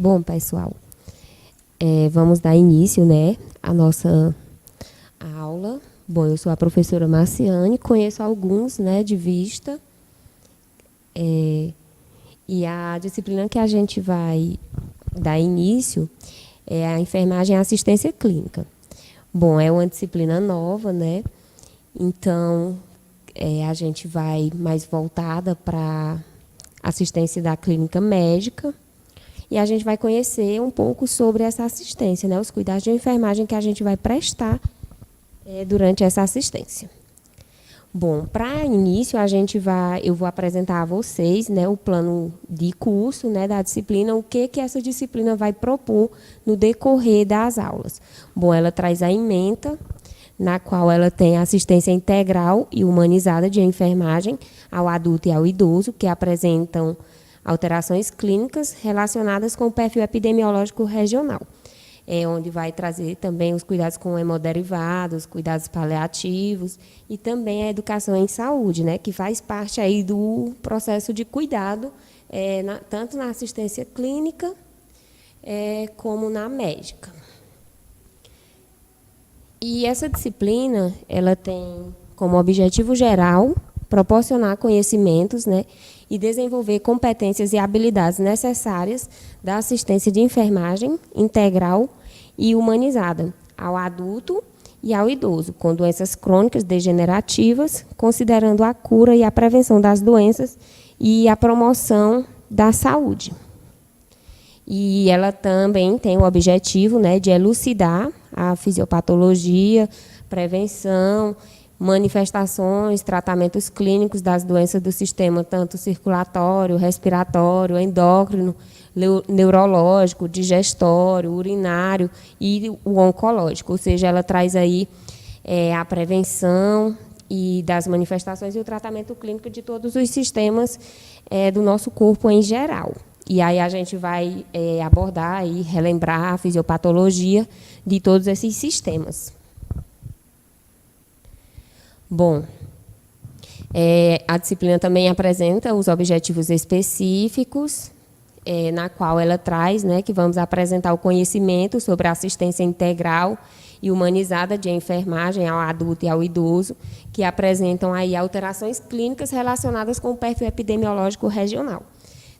Bom, pessoal, vamos dar início, né, à nossa aula. Bom, eu sou a professora Marciane, conheço alguns, né, de vista. E a disciplina que a gente vai dar início é a enfermagem e assistência clínica. Bom, é uma disciplina nova, né? Então, a gente vai mais voltada para assistência da clínica médica. E a gente vai conhecer um pouco sobre essa assistência, né? Os cuidados de enfermagem que a gente vai prestar durante essa assistência. Bom, para início, eu vou apresentar a vocês, né, o plano de curso, né, da disciplina, o que essa disciplina vai propor no decorrer das aulas. Bom, ela traz a ementa, na qual ela tem assistência integral e humanizada de enfermagem ao adulto e ao idoso, que apresentam alterações clínicas relacionadas com o perfil epidemiológico regional, onde vai trazer também os cuidados com hemoderivados, cuidados paliativos e também a educação em saúde, né, que faz parte aí do processo de cuidado, tanto na assistência clínica como na médica. E essa disciplina, ela tem como objetivo geral proporcionar conhecimentos, né, e desenvolver competências e habilidades necessárias da assistência de enfermagem integral e humanizada ao adulto e ao idoso, com doenças crônicas degenerativas, considerando a cura e a prevenção das doenças e a promoção da saúde. E ela também tem o objetivo, né, de elucidar a fisiopatologia, prevenção, manifestações, tratamentos clínicos das doenças do sistema, tanto circulatório, respiratório, endócrino, neurológico, digestório, urinário e o oncológico. Ou seja, ela traz aí a prevenção e das manifestações e o tratamento clínico de todos os sistemas do nosso corpo em geral. E aí a gente vai abordar e relembrar a fisiopatologia de todos esses sistemas. Bom, a disciplina também apresenta os objetivos específicos, na qual ela traz, né, que vamos apresentar o conhecimento sobre a assistência integral e humanizada de enfermagem ao adulto e ao idoso, que apresentam aí alterações clínicas relacionadas com o perfil epidemiológico regional.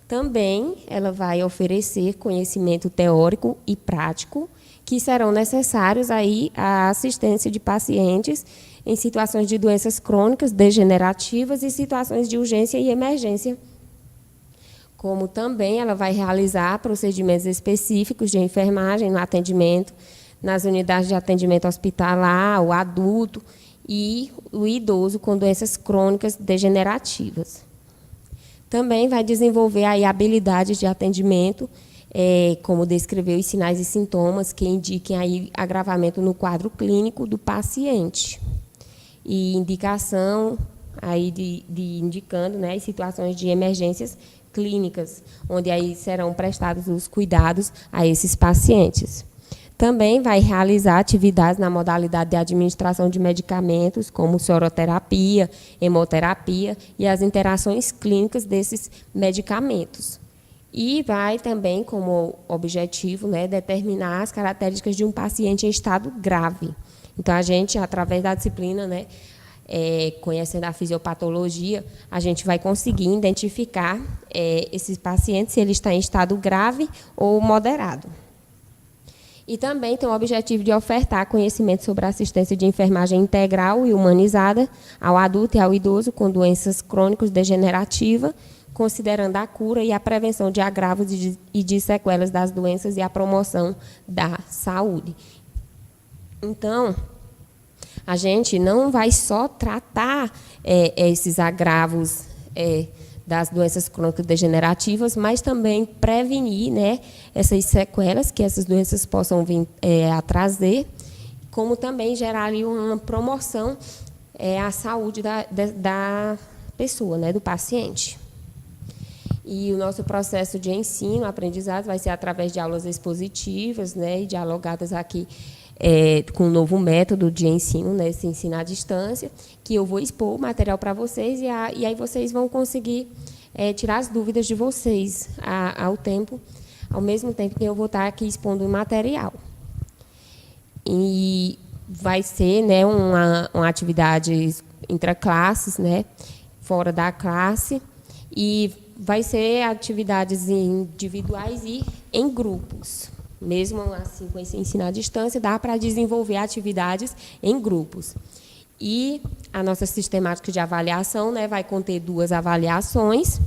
Também ela vai oferecer conhecimento teórico e prático que serão necessários aí à assistência de pacientes em situações de doenças crônicas degenerativas e situações de urgência e emergência. Como também ela vai realizar procedimentos específicos de enfermagem no atendimento, nas unidades de atendimento hospitalar, o adulto e o idoso com doenças crônicas degenerativas. Também vai desenvolver aí habilidades de atendimento, como descrever os sinais e sintomas que indiquem aí agravamento no quadro clínico do paciente. E indicação aí indicando, né, as situações de emergências clínicas, onde aí serão prestados os cuidados a esses pacientes. Também vai realizar atividades na modalidade de administração de medicamentos, como soroterapia, hemoterapia e as interações clínicas desses medicamentos. E vai também, como objetivo, né, determinar as características de um paciente em estado grave. Então, a gente, através da disciplina, né, conhecendo a fisiopatologia, a gente vai conseguir identificar esses pacientes, se ele está em estado grave ou moderado. E também tem o objetivo de ofertar conhecimento sobre a assistência de enfermagem integral e humanizada ao adulto e ao idoso com doenças crônicas degenerativas, considerando a cura e a prevenção de agravos e de sequelas das doenças e a promoção da saúde. Então, a gente não vai só tratar esses agravos das doenças crônicas degenerativas, mas também prevenir, né, essas sequelas que essas doenças possam vir a trazer, como também gerar ali uma promoção à saúde da pessoa, né, do paciente. E o nosso processo de ensino, aprendizado, vai ser através de aulas expositivas, né, e dialogadas aqui com um novo método de ensino, né, esse ensino à distância, que eu vou expor o material para vocês e aí vocês vão conseguir tirar as dúvidas de vocês ao tempo ao mesmo tempo que eu vou estar aqui expondo o material. E vai ser, né, uma atividade intraclasses, né, fora da classe, e vai ser atividades individuais e em grupos. Mesmo assim, com esse ensino à distância, dá para desenvolver atividades em grupos. E a nossa sistemática de avaliação, né, vai conter 2 avaliações,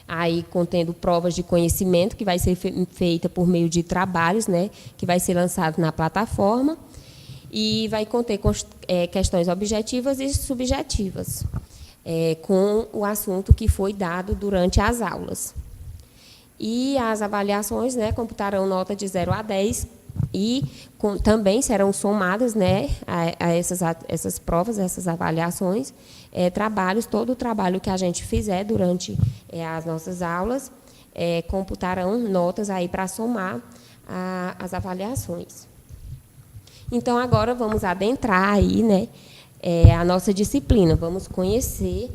aí contendo provas de conhecimento, que vai ser feita por meio de trabalhos, né, que vai ser lançado na plataforma, e vai conter questões objetivas e subjetivas, com o assunto que foi dado durante as aulas. E as avaliações, né, computarão nota de 0 a 10 e também serão somadas, né, a essas provas, essas avaliações, trabalhos, todo o trabalho que a gente fizer durante as nossas aulas, computarão notas aí para somar as avaliações. Então, agora vamos adentrar aí, né, a nossa disciplina, vamos conhecer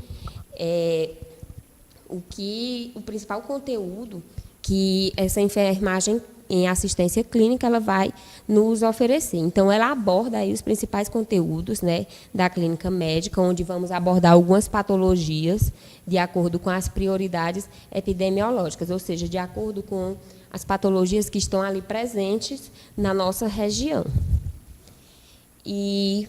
o principal conteúdo que essa enfermagem em assistência clínica ela vai nos oferecer. Então, ela aborda aí os principais conteúdos, né, da clínica médica, onde vamos abordar algumas patologias de acordo com as prioridades epidemiológicas, ou seja, de acordo com as patologias que estão ali presentes na nossa região. E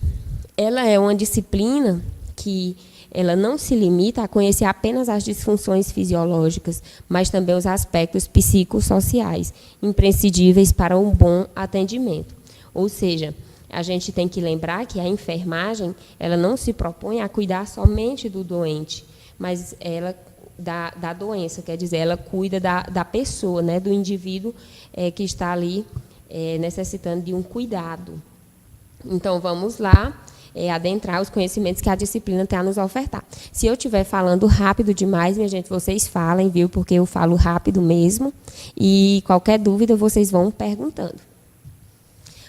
ela é uma disciplina que ela não se limita a conhecer apenas as disfunções fisiológicas, mas também os aspectos psicossociais, imprescindíveis para um bom atendimento. Ou seja, a gente tem que lembrar que a enfermagem ela não se propõe a cuidar somente do doente, mas ela da doença, quer dizer, ela cuida da pessoa, né, do indivíduo que está ali necessitando de um cuidado. Então, vamos lá. Adentrar os conhecimentos que a disciplina tem a nos ofertar. Se eu estiver falando rápido demais, minha gente, vocês falem, viu? Porque eu falo rápido mesmo. E qualquer dúvida, vocês vão perguntando.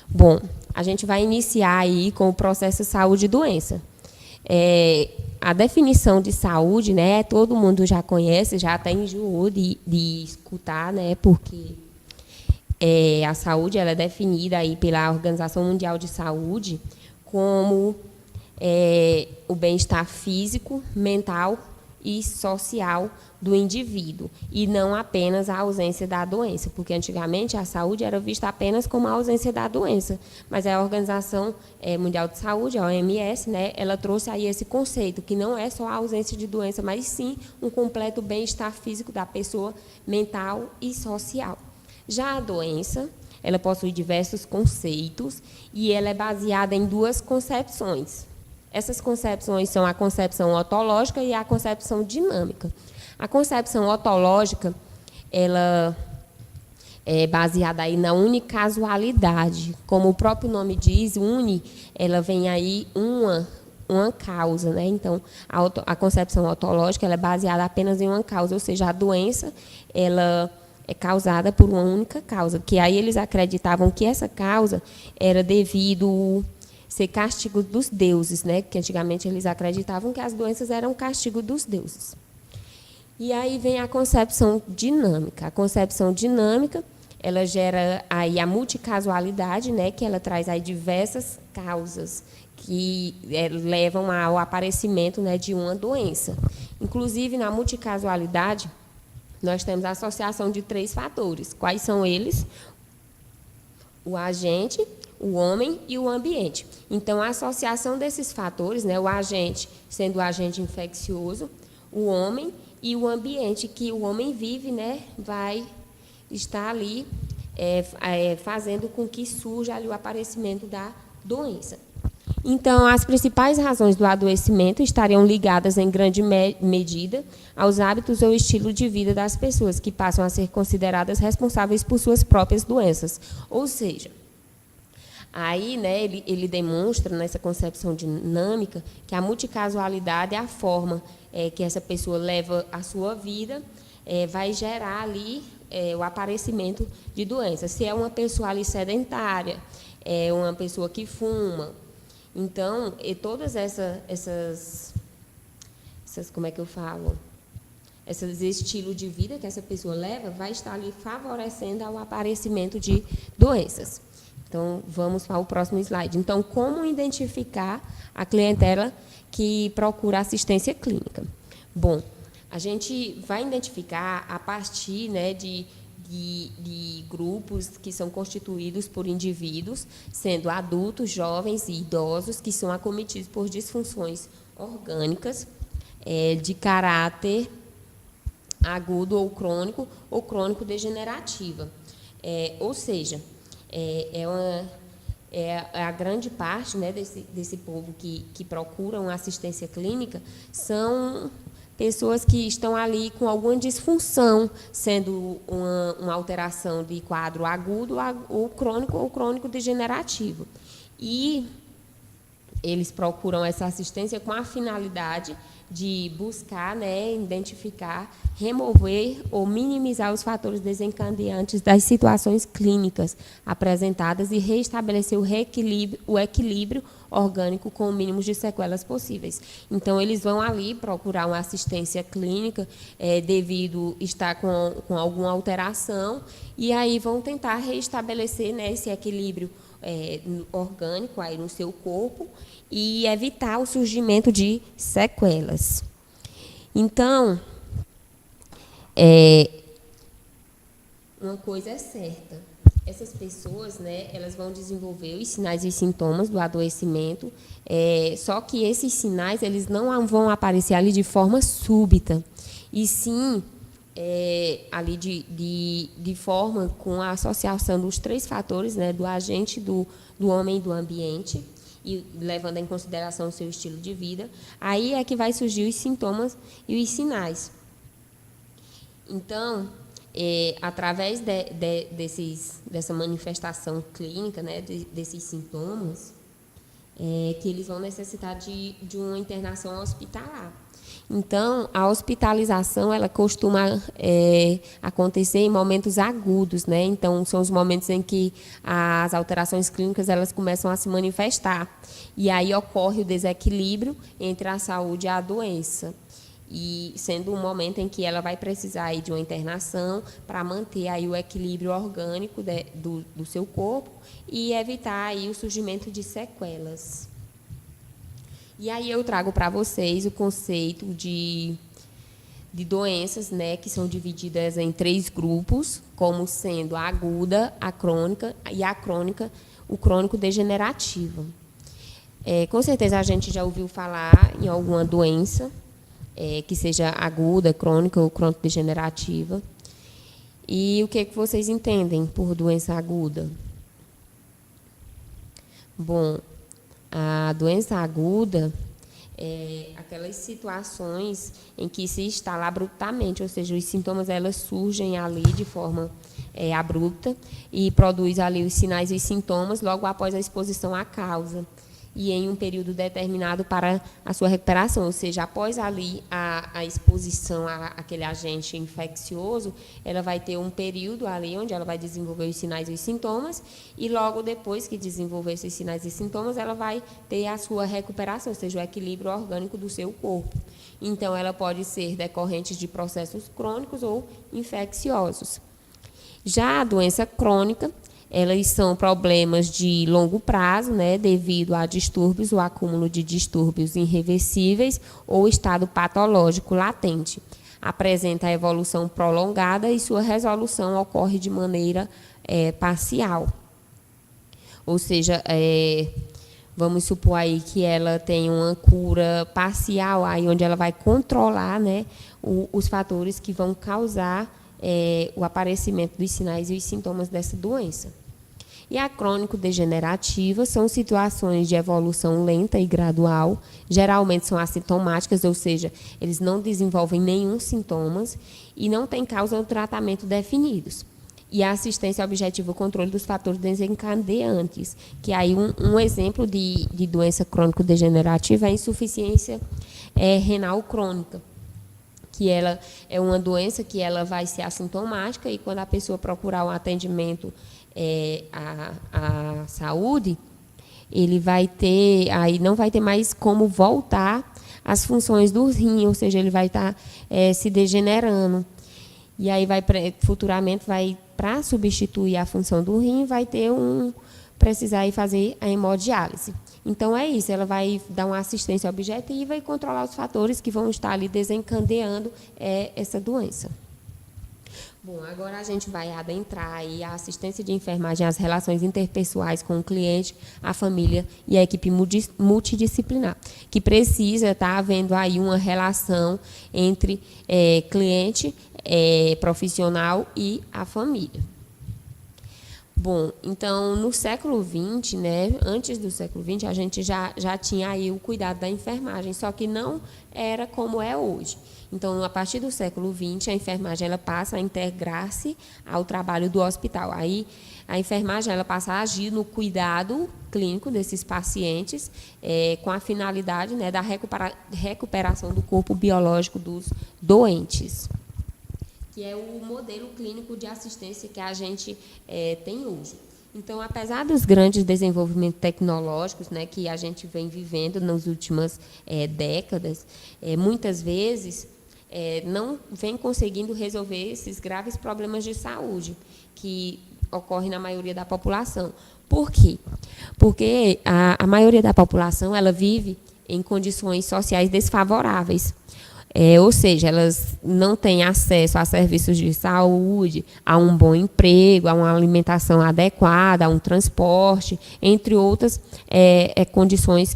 Bom, a gente vai iniciar aí com o processo saúde e doença. A definição de saúde, né? Todo mundo já conhece, já até enjoou de escutar, né? Porque a saúde ela é definida aí pela Organização Mundial de Saúde como o bem-estar físico, mental e social do indivíduo, e não apenas a ausência da doença, porque antigamente a saúde era vista apenas como a ausência da doença, mas a Organização Mundial de Saúde, a OMS, né, ela trouxe aí esse conceito, que não é só a ausência de doença, mas sim um completo bem-estar físico da pessoa, mental e social. Já a doença, ela possui diversos conceitos e ela é baseada em 2 concepções. Essas concepções são a concepção otológica e a concepção dinâmica. A concepção otológica, ela é baseada aí na unicasualidade. Como o próprio nome diz, ela vem aí uma causa, né? Então, a concepção otológica ela é baseada apenas em uma causa, ou seja, a doença, ela é causada por uma única causa, que aí eles acreditavam que essa causa era devido ser castigo dos deuses, né? Que antigamente eles acreditavam que as doenças eram castigo dos deuses. E aí vem a concepção dinâmica. A concepção dinâmica, ela gera aí a multicasualidade, né? Que ela traz aí diversas causas que levam ao aparecimento, né, de uma doença. Inclusive, na multicasualidade, nós temos a associação de 3 fatores. Quais são eles? O agente, o homem e o ambiente. Então, a associação desses fatores, né, o agente sendo o agente infeccioso, o homem e o ambiente que o homem vive, né, vai estar ali fazendo com que surja ali o aparecimento da doença. Então, as principais razões do adoecimento estariam ligadas, em grande medida, aos hábitos ou estilo de vida das pessoas, que passam a ser consideradas responsáveis por suas próprias doenças. Ou seja, aí, né, ele demonstra, nessa concepção dinâmica, que a multicasualidade é a forma que essa pessoa leva a sua vida, vai gerar ali o aparecimento de doenças. Se é uma pessoa ali sedentária, uma pessoa que fuma. Então, todas essas como é que eu falo? esse estilo de vida que essa pessoa leva vai estar ali favorecendo ao aparecimento de doenças. Então, vamos para o próximo slide. Então, como identificar a clientela que procura assistência clínica? Bom, a gente vai identificar a partir, né, de grupos que são constituídos por indivíduos, sendo adultos, jovens e idosos, que são acometidos por disfunções orgânicas de caráter agudo ou crônico degenerativa. Ou seja, a grande parte, né, desse povo que procura uma assistência clínica são pessoas que estão ali com alguma disfunção, sendo uma alteração de quadro agudo ou crônico degenerativo. E eles procuram essa assistência com a finalidade de buscar, né, identificar, remover ou minimizar os fatores desencadeantes das situações clínicas apresentadas e reestabelecer o equilíbrio orgânico com o mínimo de sequelas possíveis. Então, eles vão ali procurar uma assistência clínica devido estar com alguma alteração e aí vão tentar reestabelecer, né, esse equilíbrio orgânico aí no seu corpo e evitar o surgimento de sequelas. Então, uma coisa é certa, essas pessoas, né, elas vão desenvolver os sinais e sintomas do adoecimento, só que esses sinais eles não vão aparecer ali de forma súbita, e sim ali de forma com a associação dos 3 fatores, né, do agente, do homem e do ambiente, e levando em consideração o seu estilo de vida, aí é que vai surgir os sintomas e os sinais. Então, através dessa manifestação clínica, né, desses sintomas, que eles vão necessitar de uma internação hospitalar. Então, a hospitalização ela costuma acontecer em momentos agudos, né? Então, são os momentos em que as alterações clínicas elas começam a se manifestar. E aí ocorre o desequilíbrio entre a saúde e a doença. E sendo um momento em que ela vai precisar aí de uma internação para manter aí o equilíbrio orgânico do seu corpo e evitar aí o surgimento de sequelas. E aí eu trago para vocês o conceito de doenças, né, que são divididas em 3 grupos, como sendo a aguda, a crônica e a crônica, o crônico degenerativo. Com certeza a gente já ouviu falar em alguma doença que seja aguda, crônica ou crônico-degenerativa. E o que vocês entendem por doença aguda? Bom, a doença aguda é aquelas situações em que se instala abruptamente, ou seja, os sintomas elas surgem ali de forma abrupta e produz ali os sinais e os sintomas logo após a exposição à causa e em um período determinado para a sua recuperação, ou seja, após ali a exposição àquele agente infeccioso, ela vai ter um período ali onde ela vai desenvolver os sinais e os sintomas e logo depois que desenvolver esses sinais e sintomas, ela vai ter a sua recuperação, ou seja, o equilíbrio orgânico do seu corpo. Então, ela pode ser decorrente de processos crônicos ou infecciosos. Já a doença crônica, elas são problemas de longo prazo, né, devido a distúrbios, o acúmulo de distúrbios irreversíveis ou estado patológico latente. Apresenta a evolução prolongada e sua resolução ocorre de maneira parcial. Ou seja, vamos supor aí que ela tem uma cura parcial, aí onde ela vai controlar, né, os fatores que vão causar o aparecimento dos sinais e os sintomas dessa doença. E a crônico-degenerativa são situações de evolução lenta e gradual, geralmente são assintomáticas, ou seja, eles não desenvolvem nenhum sintomas e não têm causa ou tratamento definidos. E a assistência objetiva o controle dos fatores desencadeantes, que aí um exemplo de doença crônico-degenerativa é a insuficiência renal crônica, que ela é uma doença que ela vai ser assintomática e quando a pessoa procurar um atendimento à saúde, ele vai ter, aí não vai ter mais como voltar as funções do rim, ou seja, ele vai estar se degenerando. E aí futuramente para substituir a função do rim, vai precisar ir fazer a hemodiálise. Então é isso, ela vai dar uma assistência objetiva e controlar os fatores que vão estar ali desencadeando essa doença. Bom, agora a gente vai adentrar aí a assistência de enfermagem, as relações interpessoais com o cliente, a família e a equipe multidisciplinar, que precisa estar havendo aí uma relação entre cliente, profissional e a família. Bom, então, no século XX, né, antes do século XX, a gente já tinha aí o cuidado da enfermagem, só que não era como é hoje. Então, a partir do século XX, a enfermagem ela passa a integrar-se ao trabalho do hospital. Aí, a enfermagem ela passa a agir no cuidado clínico desses pacientes, com a finalidade, né, da recuperação do corpo biológico dos doentes, que é o modelo clínico de assistência que a gente tem hoje. Então, apesar dos grandes desenvolvimentos tecnológicos, né, que a gente vem vivendo nas últimas décadas, muitas vezes não vem conseguindo resolver esses graves problemas de saúde que ocorrem na maioria da população. Por quê? Porque a maioria da população ela vive em condições sociais desfavoráveis. Ou seja, elas não têm acesso a serviços de saúde, a um bom emprego, a uma alimentação adequada, a um transporte, entre outras condições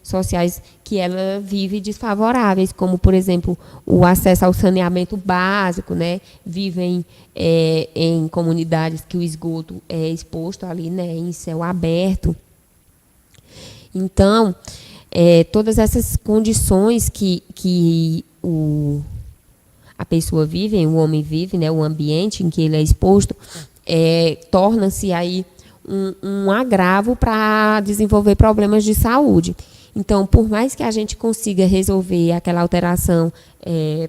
sociais que ela vive desfavoráveis, como, por exemplo, o acesso ao saneamento básico, né? Vivem em comunidades que o esgoto é exposto ali, né, em céu aberto. Então, todas essas condições que a pessoa vive, o homem vive, né, o ambiente em que ele é exposto, torna-se aí um agravo para desenvolver problemas de saúde. Então, por mais que a gente consiga resolver aquela alteração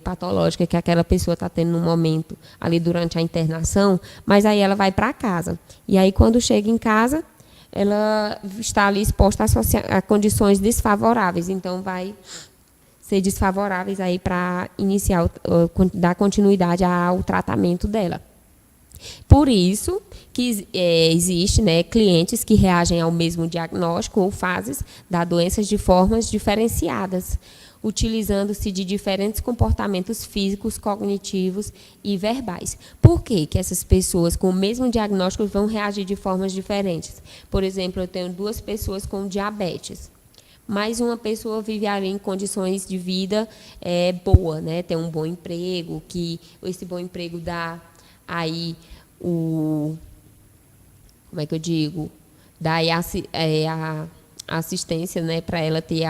patológica que aquela pessoa está tendo no momento, ali durante a internação, mas aí ela vai para casa. E aí, quando chega em casa, ela está ali exposta a condições desfavoráveis. Então, vai ser desfavoráveis aí para iniciar, dar continuidade ao tratamento dela. Por isso que existe, né, clientes que reagem ao mesmo diagnóstico ou fases da doença de formas diferenciadas, utilizando-se de diferentes comportamentos físicos, cognitivos e verbais. Por que essas pessoas com o mesmo diagnóstico vão reagir de formas diferentes? Por exemplo, eu tenho 2 pessoas com diabetes, mas uma pessoa vive ali em condições de vida boa, né? Tem um bom emprego, que esse bom emprego dá aí como é que eu digo? Dá aí a assistência, né, para ela ter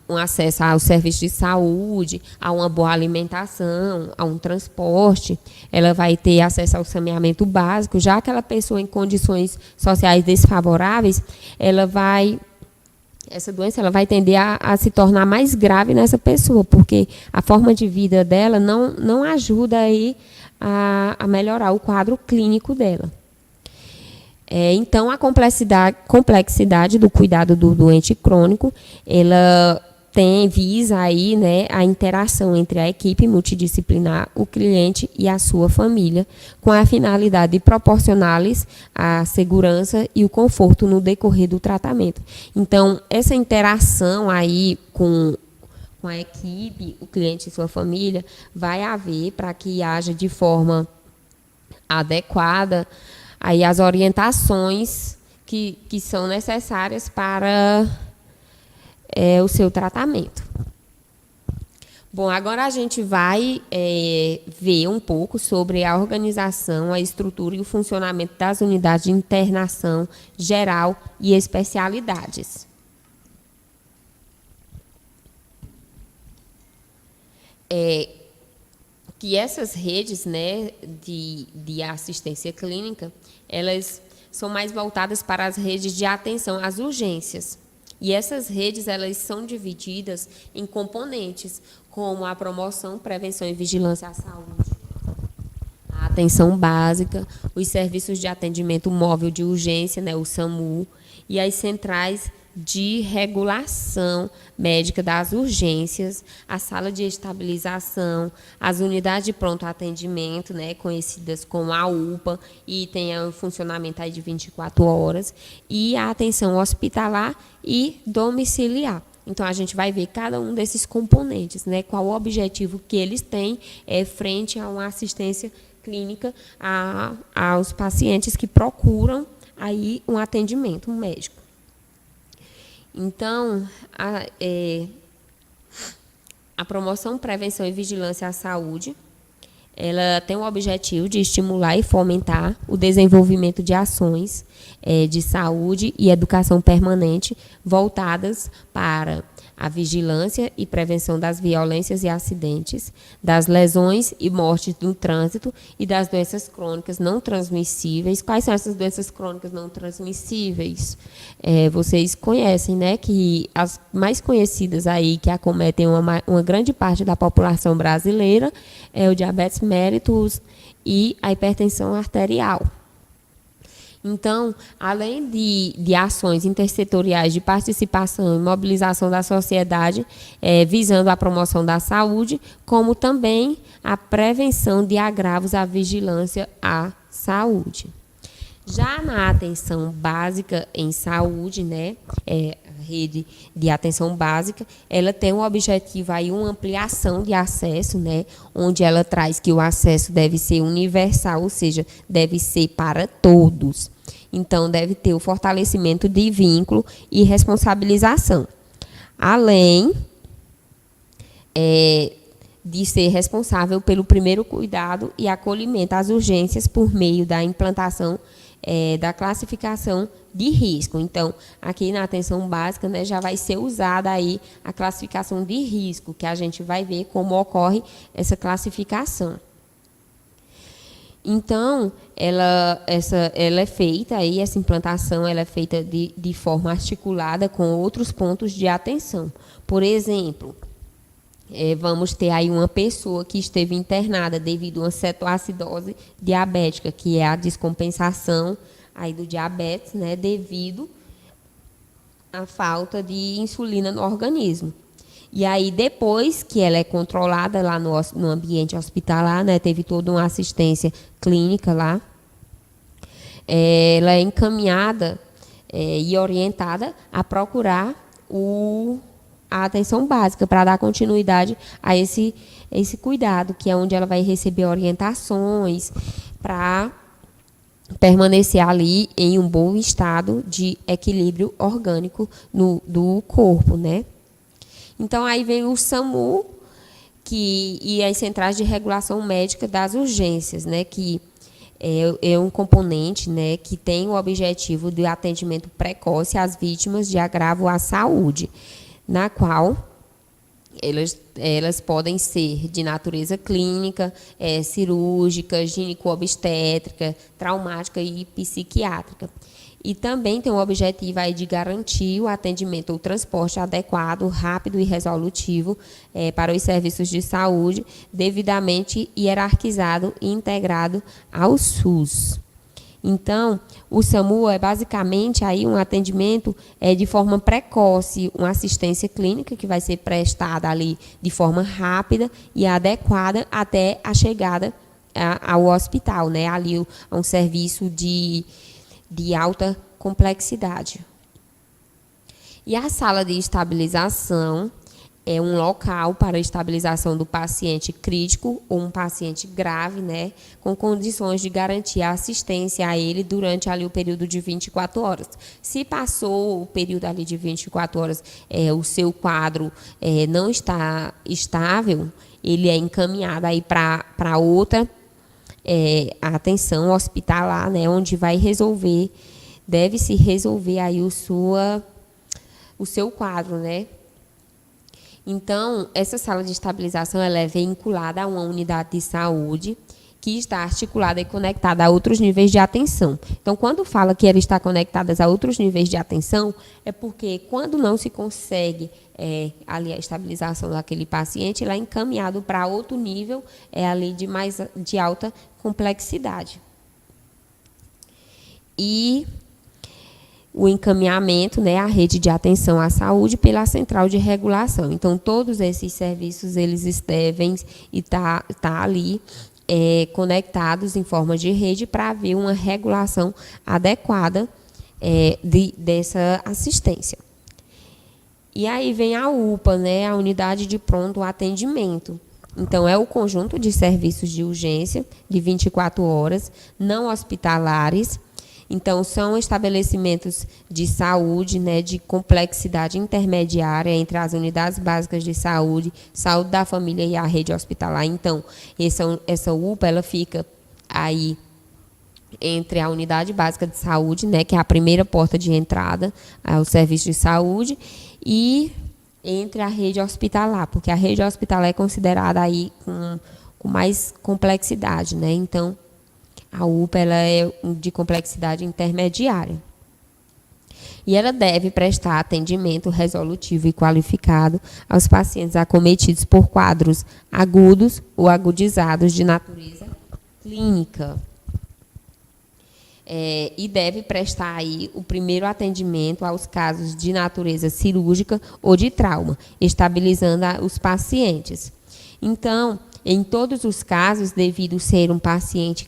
um acesso ao serviço de saúde, a uma boa alimentação, a um transporte. Ela vai ter acesso ao saneamento básico. Já aquela pessoa em condições sociais desfavoráveis, essa doença ela vai tender a se tornar mais grave nessa pessoa, porque a forma de vida dela não ajuda aí a melhorar o quadro clínico dela. Então, a complexidade do cuidado do doente crônico, ela visa aí, né, a interação entre a equipe multidisciplinar, o cliente e a sua família, com a finalidade de proporcionar-lhes a segurança e o conforto no decorrer do tratamento. Então, essa interação aí com a equipe, o cliente e sua família, vai haver para que haja de forma adequada aí as orientações que são necessárias para o seu tratamento. Bom, agora a gente vai ver um pouco sobre a organização, a estrutura e o funcionamento das unidades de internação geral e especialidades. Que essas redes, né, de assistência clínica, elas são mais voltadas para as redes de atenção às urgências. E essas redes elas são divididas em componentes, como a promoção, prevenção e vigilância à saúde, a atenção básica, os serviços de atendimento móvel de urgência, né, o SAMU, e as centrais de regulação médica das urgências, a sala de estabilização, as unidades de pronto atendimento, né, conhecidas como a UPA, e tem um funcionamento aí de 24 horas, e a atenção hospitalar e domiciliar. Então, a gente vai ver cada um desses componentes, né, qual o objetivo que eles têm frente a uma assistência clínica aos pacientes que procuram aí um atendimento médico. Então, a promoção, prevenção e vigilância à saúde, ela tem o objetivo de estimular e fomentar o desenvolvimento de ações de saúde e educação permanente voltadas para a vigilância e prevenção das violências e acidentes, das lesões e mortes no trânsito e das doenças crônicas não transmissíveis. Quais são essas doenças crônicas não transmissíveis? Vocês conhecem, né, que as mais conhecidas aí, que acometem uma grande parte da população brasileira, é o diabetes mellitus e a hipertensão arterial. Então, além de ações intersetoriais de participação e mobilização da sociedade, visando a promoção da saúde, como também a prevenção de agravos à vigilância à saúde. Já na atenção básica em saúde, né, a rede de atenção básica, ela tem um objetivo aí, uma ampliação de acesso, né, onde ela traz que o acesso deve ser universal, ou seja, deve ser para todos. Então, deve ter o fortalecimento de vínculo e responsabilização. Além de ser responsável pelo primeiro cuidado e acolhimento às urgências por meio da implantação da classificação de risco. Então, aqui na atenção básica, né, já vai ser usada aí a classificação de risco, que a gente vai ver como ocorre essa classificação. Então, ela é feita, aí, essa implantação ela é feita de forma articulada com outros pontos de atenção. Por exemplo, vamos ter aí uma pessoa que esteve internada devido a uma cetoacidose diabética, que é a descompensação aí do diabetes, né, devido à falta de insulina no organismo. E aí, depois que ela é controlada lá no ambiente hospitalar, né, teve toda uma assistência clínica lá, ela é encaminhada e orientada a procurar a atenção básica para dar continuidade a esse cuidado, que é onde ela vai receber orientações para permanecer ali em um bom estado de equilíbrio orgânico do corpo, né? Então, aí vem o SAMU e as centrais de regulação médica das urgências, né, que é um componente, né, que tem o objetivo de atendimento precoce às vítimas de agravo à saúde, na qual elas podem ser de natureza clínica, cirúrgica, gineco-obstétrica, traumática e psiquiátrica. E também tem o objetivo aí de garantir o atendimento ou transporte adequado, rápido e resolutivo para os serviços de saúde, devidamente hierarquizado e integrado ao SUS. Então, o SAMU é basicamente aí um atendimento de forma precoce, uma assistência clínica que vai ser prestada ali de forma rápida e adequada até a chegada ao hospital, né? Ali a um serviço de alta complexidade. E a sala de estabilização é um local para a estabilização do paciente crítico ou um paciente grave, né, com condições de garantir a assistência a ele durante ali o período de 24 horas. Se passou o período ali de 24 horas, o seu quadro não está estável, ele é encaminhado aí para outra a atenção hospitalar, né, onde deve-se resolver aí o seu quadro, né? Então, essa sala de estabilização ela é vinculada a uma unidade de saúde que está articulada e conectada a outros níveis de atenção. Então, quando fala que ela está conectada a outros níveis de atenção, é porque quando não se consegue ali a estabilização daquele paciente, ela é encaminhado para outro nível, ali de alta complexidade. E o encaminhamento, né, à rede de atenção à saúde pela central de regulação. Então, todos esses serviços eles devem estar ali conectados em forma de rede para haver uma regulação adequada dessa assistência. E aí vem a UPA, né, a Unidade de Pronto Atendimento. Então, é o conjunto de serviços de urgência de 24 horas, não hospitalares. Então, são estabelecimentos de saúde, né, de complexidade intermediária entre as unidades básicas de saúde, saúde da família e a rede hospitalar. Então, essa UPA ela fica aí entre a unidade básica de saúde, né, que é a primeira porta de entrada ao serviço de saúde, e entre a rede hospitalar, porque a rede hospitalar é considerada aí com mais complexidade, né? Então, a UPA ela é de complexidade intermediária. E ela deve prestar atendimento resolutivo e qualificado aos pacientes acometidos por quadros agudos ou agudizados de natureza clínica. E deve prestar aí o primeiro atendimento aos casos de natureza cirúrgica ou de trauma, estabilizando os pacientes. Então, em todos os casos, devido ser um paciente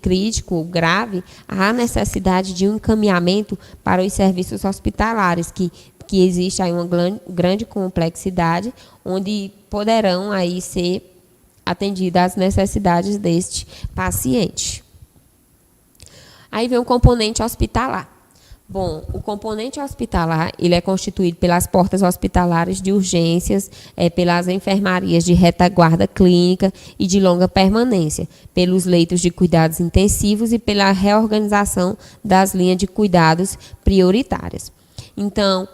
crítico ou grave, há necessidade de um encaminhamento para os serviços hospitalares, que existe aí uma grande complexidade, onde poderão aí ser atendidas as necessidades deste paciente. Aí vem o componente hospitalar. Bom, o componente hospitalar ele é constituído pelas portas hospitalares de urgências, pelas enfermarias de retaguarda clínica e de longa permanência, pelos leitos de cuidados intensivos e pela reorganização das linhas de cuidados prioritárias. Então,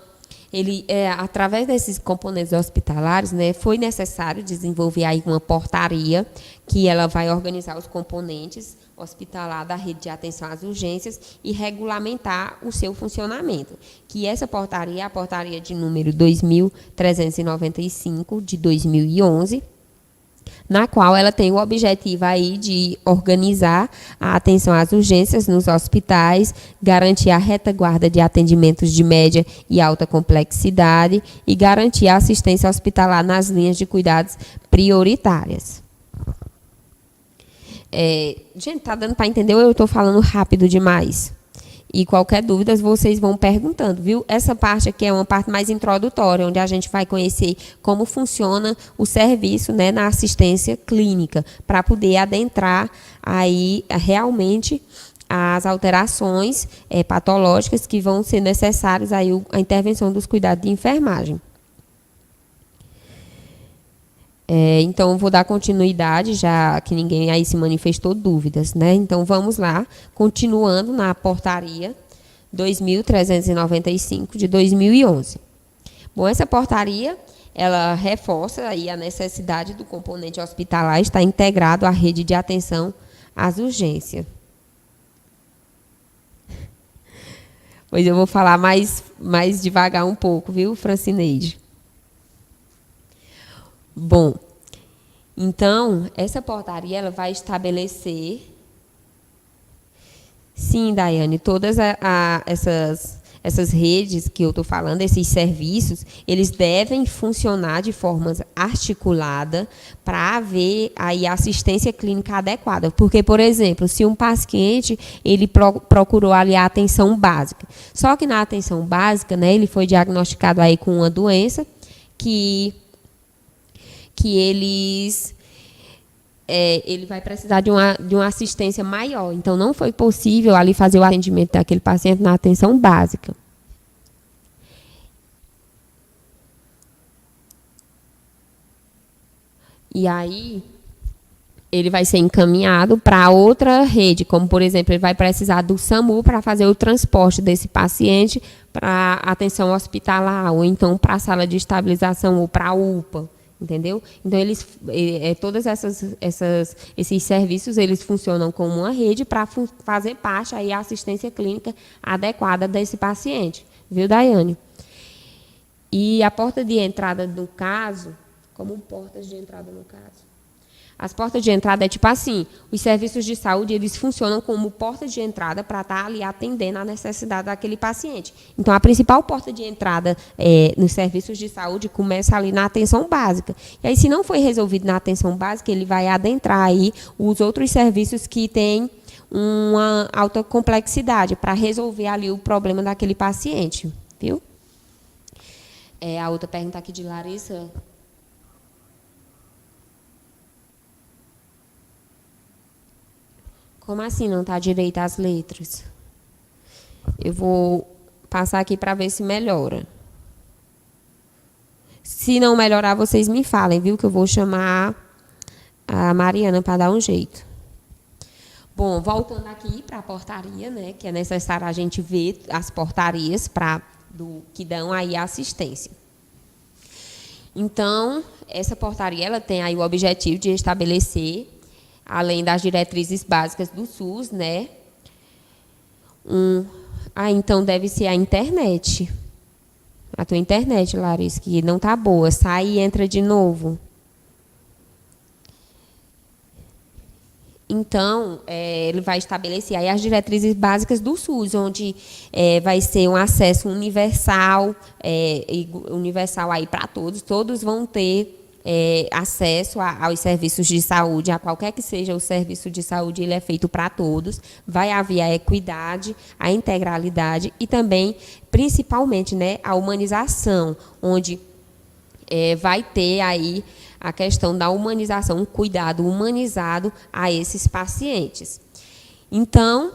através desses componentes hospitalares, né, foi necessário desenvolver aí uma portaria que ela vai organizar os componentes hospitalar da rede de atenção às urgências e regulamentar o seu funcionamento. Que essa portaria é a portaria de número 2395 de 2011, na qual ela tem o objetivo aí de organizar a atenção às urgências nos hospitais, garantir a retaguarda de atendimentos de média e alta complexidade e garantir a assistência hospitalar nas linhas de cuidados prioritárias. Gente, tá dando para entender ou eu estou falando rápido demais? E qualquer dúvida, vocês vão perguntando, viu? Essa parte aqui é uma parte mais introdutória, onde a gente vai conhecer como funciona o serviço, né, na assistência clínica, para poder adentrar aí realmente as alterações patológicas que vão ser necessárias aí a intervenção dos cuidados de enfermagem. Então, vou dar continuidade, já que ninguém aí se manifestou dúvidas, né? Então, vamos lá, continuando na portaria 2395 de 2011. Bom, essa portaria, ela reforça aí a necessidade do componente hospitalar estar integrado à rede de atenção às urgências. Pois eu vou falar mais devagar um pouco, viu, Francineide? Bom, então, essa portaria ela vai estabelecer, sim, Daiane, todas essas redes que eu estou falando, esses serviços, eles devem funcionar de forma articulada para haver aí assistência clínica adequada. Porque, por exemplo, se um paciente ele procurou ali a atenção básica, só que na atenção básica, né, ele foi diagnosticado aí com uma doença que ele vai precisar de uma assistência maior. Então, não foi possível ali fazer o atendimento daquele paciente na atenção básica. E aí, ele vai ser encaminhado para outra rede, como, por exemplo, ele vai precisar do SAMU para fazer o transporte desse paciente para atenção hospitalar, ou então para a sala de estabilização, ou para a UPA. Entendeu? Então, todos esses serviços, eles funcionam como uma rede para fazer parte aí a assistência clínica adequada desse paciente. Viu, Daiane? E a porta de entrada do caso, como portas de entrada no caso? As portas de entrada é tipo assim, os serviços de saúde, eles funcionam como porta de entrada para estar ali atendendo a necessidade daquele paciente. Então, a principal porta de entrada nos serviços de saúde começa ali na atenção básica. E aí, se não foi resolvido na atenção básica, ele vai adentrar aí os outros serviços que têm uma alta complexidade para resolver ali o problema daquele paciente, viu? A outra pergunta aqui de Larissa. Como assim não está direito as letras? Eu vou passar aqui para ver se melhora. Se não melhorar, vocês me falem, viu? Que eu vou chamar a Mariana para dar um jeito. Bom, voltando aqui para a portaria, né? Que é necessário a gente ver as portarias que dão aí a assistência. Então, essa portaria ela tem aí o objetivo de estabelecer, além das diretrizes básicas do SUS, né? Então deve ser a internet. A tua internet, Larissa, que não está boa. Sai e entra de novo. Então, ele vai estabelecer aí as diretrizes básicas do SUS, onde vai ser um acesso universal, universal aí para todos. Todos vão ter acesso aos serviços de saúde, a qualquer que seja o serviço de saúde, ele é feito para todos. Vai haver a equidade, a integralidade e também, principalmente, né, a humanização, onde vai ter aí a questão da humanização, um cuidado humanizado a esses pacientes. Então,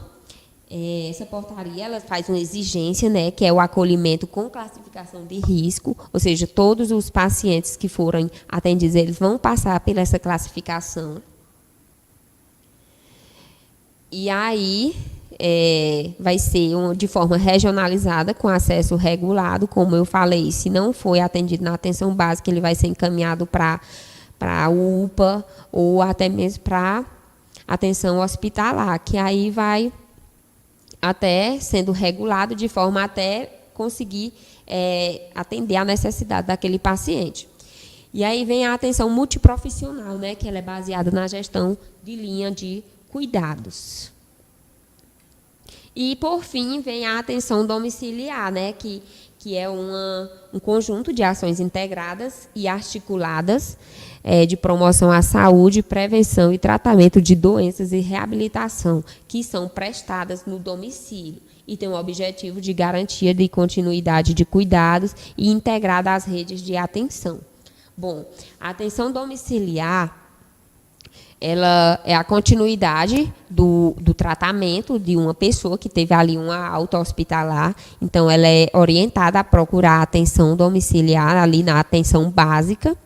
essa portaria ela faz uma exigência, né, que é o acolhimento com classificação de risco, ou seja, todos os pacientes que forem atendidos, eles vão passar por essa classificação. E aí vai ser de forma regionalizada, com acesso regulado, como eu falei, se não foi atendido na atenção básica, ele vai ser encaminhado para a UPA ou até mesmo para atenção hospitalar, que aí vai até sendo regulado de forma até conseguir atender a necessidade daquele paciente. E aí vem a atenção multiprofissional, né, que ela é baseada na gestão de linha de cuidados. E, por fim, vem a atenção domiciliar, né, que é um conjunto de ações integradas e articuladas de promoção à saúde, prevenção e tratamento de doenças e reabilitação, que são prestadas no domicílio e tem o objetivo de garantia de continuidade de cuidados e integrada às redes de atenção. Bom, a atenção domiciliar ela é a continuidade do tratamento de uma pessoa que teve ali uma alta hospitalar. Então, ela é orientada a procurar atenção domiciliar ali na atenção básica,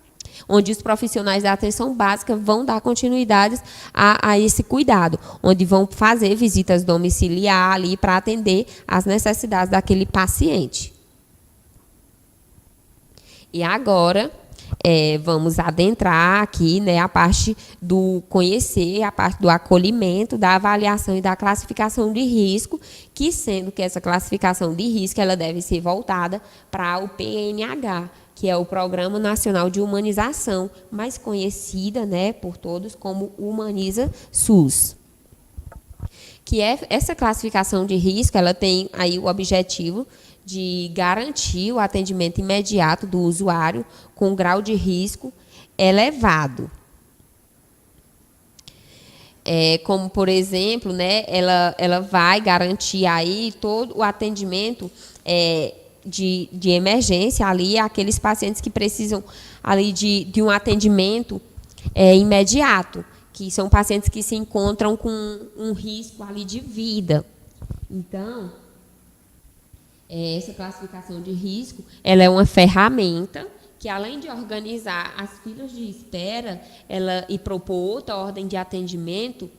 onde os profissionais da atenção básica vão dar continuidade a esse cuidado, onde vão fazer visitas domiciliar ali para atender às necessidades daquele paciente. E agora vamos adentrar aqui, né, a parte do conhecer, a parte do acolhimento, da avaliação e da classificação de risco, que sendo que essa classificação de risco ela deve ser voltada para o PNH, que é o Programa Nacional de Humanização, mais conhecida, né, por todos como Humaniza SUS. Que essa classificação de risco, ela tem aí o objetivo de garantir o atendimento imediato do usuário com grau de risco elevado. Como, por exemplo, né, ela vai garantir aí todo o atendimento de emergência ali, aqueles pacientes que precisam ali de um atendimento imediato, que são pacientes que se encontram com um risco ali de vida. Então, essa classificação de risco, ela é uma ferramenta que, além de organizar as filas de espera e propor outra ordem de atendimento,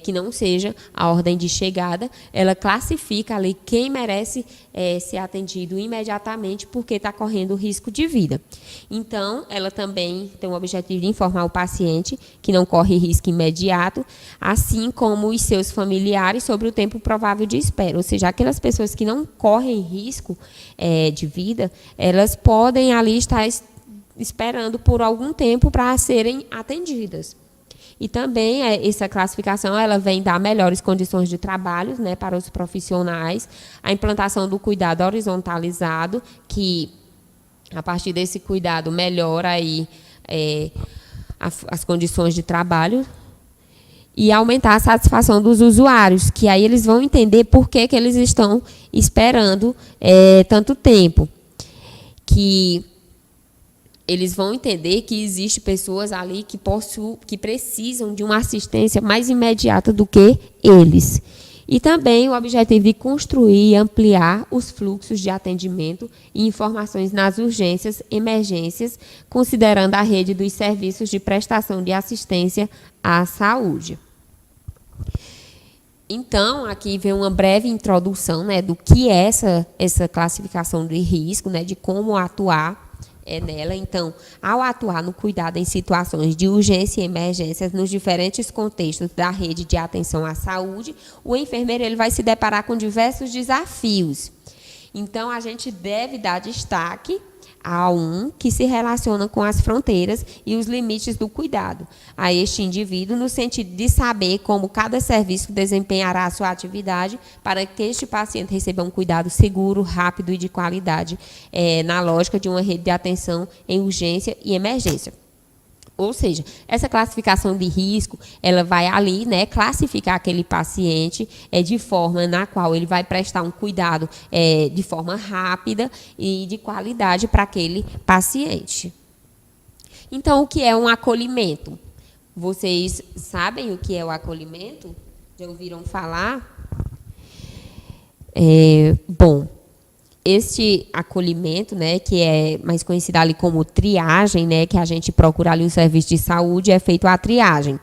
que não seja a ordem de chegada, ela classifica ali quem merece ser atendido imediatamente porque está correndo risco de vida. Então, ela também tem o objetivo de informar o paciente que não corre risco imediato, assim como os seus familiares sobre o tempo provável de espera. Ou seja, aquelas pessoas que não correm risco de vida, elas podem ali estar esperando por algum tempo para serem atendidas. E também essa classificação ela vem dar melhores condições de trabalho, né, para os profissionais, a implantação do cuidado horizontalizado, que a partir desse cuidado melhora aí, as condições de trabalho, e aumentar a satisfação dos usuários, que aí eles vão entender por que eles estão esperando tanto tempo. Que eles vão entender que existem pessoas ali que precisam de uma assistência mais imediata do que eles. E também o objetivo de construir e ampliar os fluxos de atendimento e informações nas urgências, emergências, considerando a rede dos serviços de prestação de assistência à saúde. Então, aqui vem uma breve introdução, né, do que é essa classificação de risco, né, de como atuar nela. Então, ao atuar no cuidado em situações de urgência e emergências nos diferentes contextos da rede de atenção à saúde, o enfermeiro ele vai se deparar com diversos desafios. Então, a gente deve dar destaque a um que se relaciona com as fronteiras e os limites do cuidado a este indivíduo, no sentido de saber como cada serviço desempenhará a sua atividade para que este paciente receba um cuidado seguro, rápido e de qualidade, na lógica de uma rede de atenção em urgência e emergência. Ou seja, essa classificação de risco, ela vai ali, né, classificar aquele paciente de forma na qual ele vai prestar um cuidado de forma rápida e de qualidade para aquele paciente. Então, o que é um acolhimento? Vocês sabem o que é o acolhimento? Já ouviram falar? Bom, este acolhimento, né, que é mais conhecido ali como triagem, né, que a gente procura ali o serviço de saúde, é feito a triagem.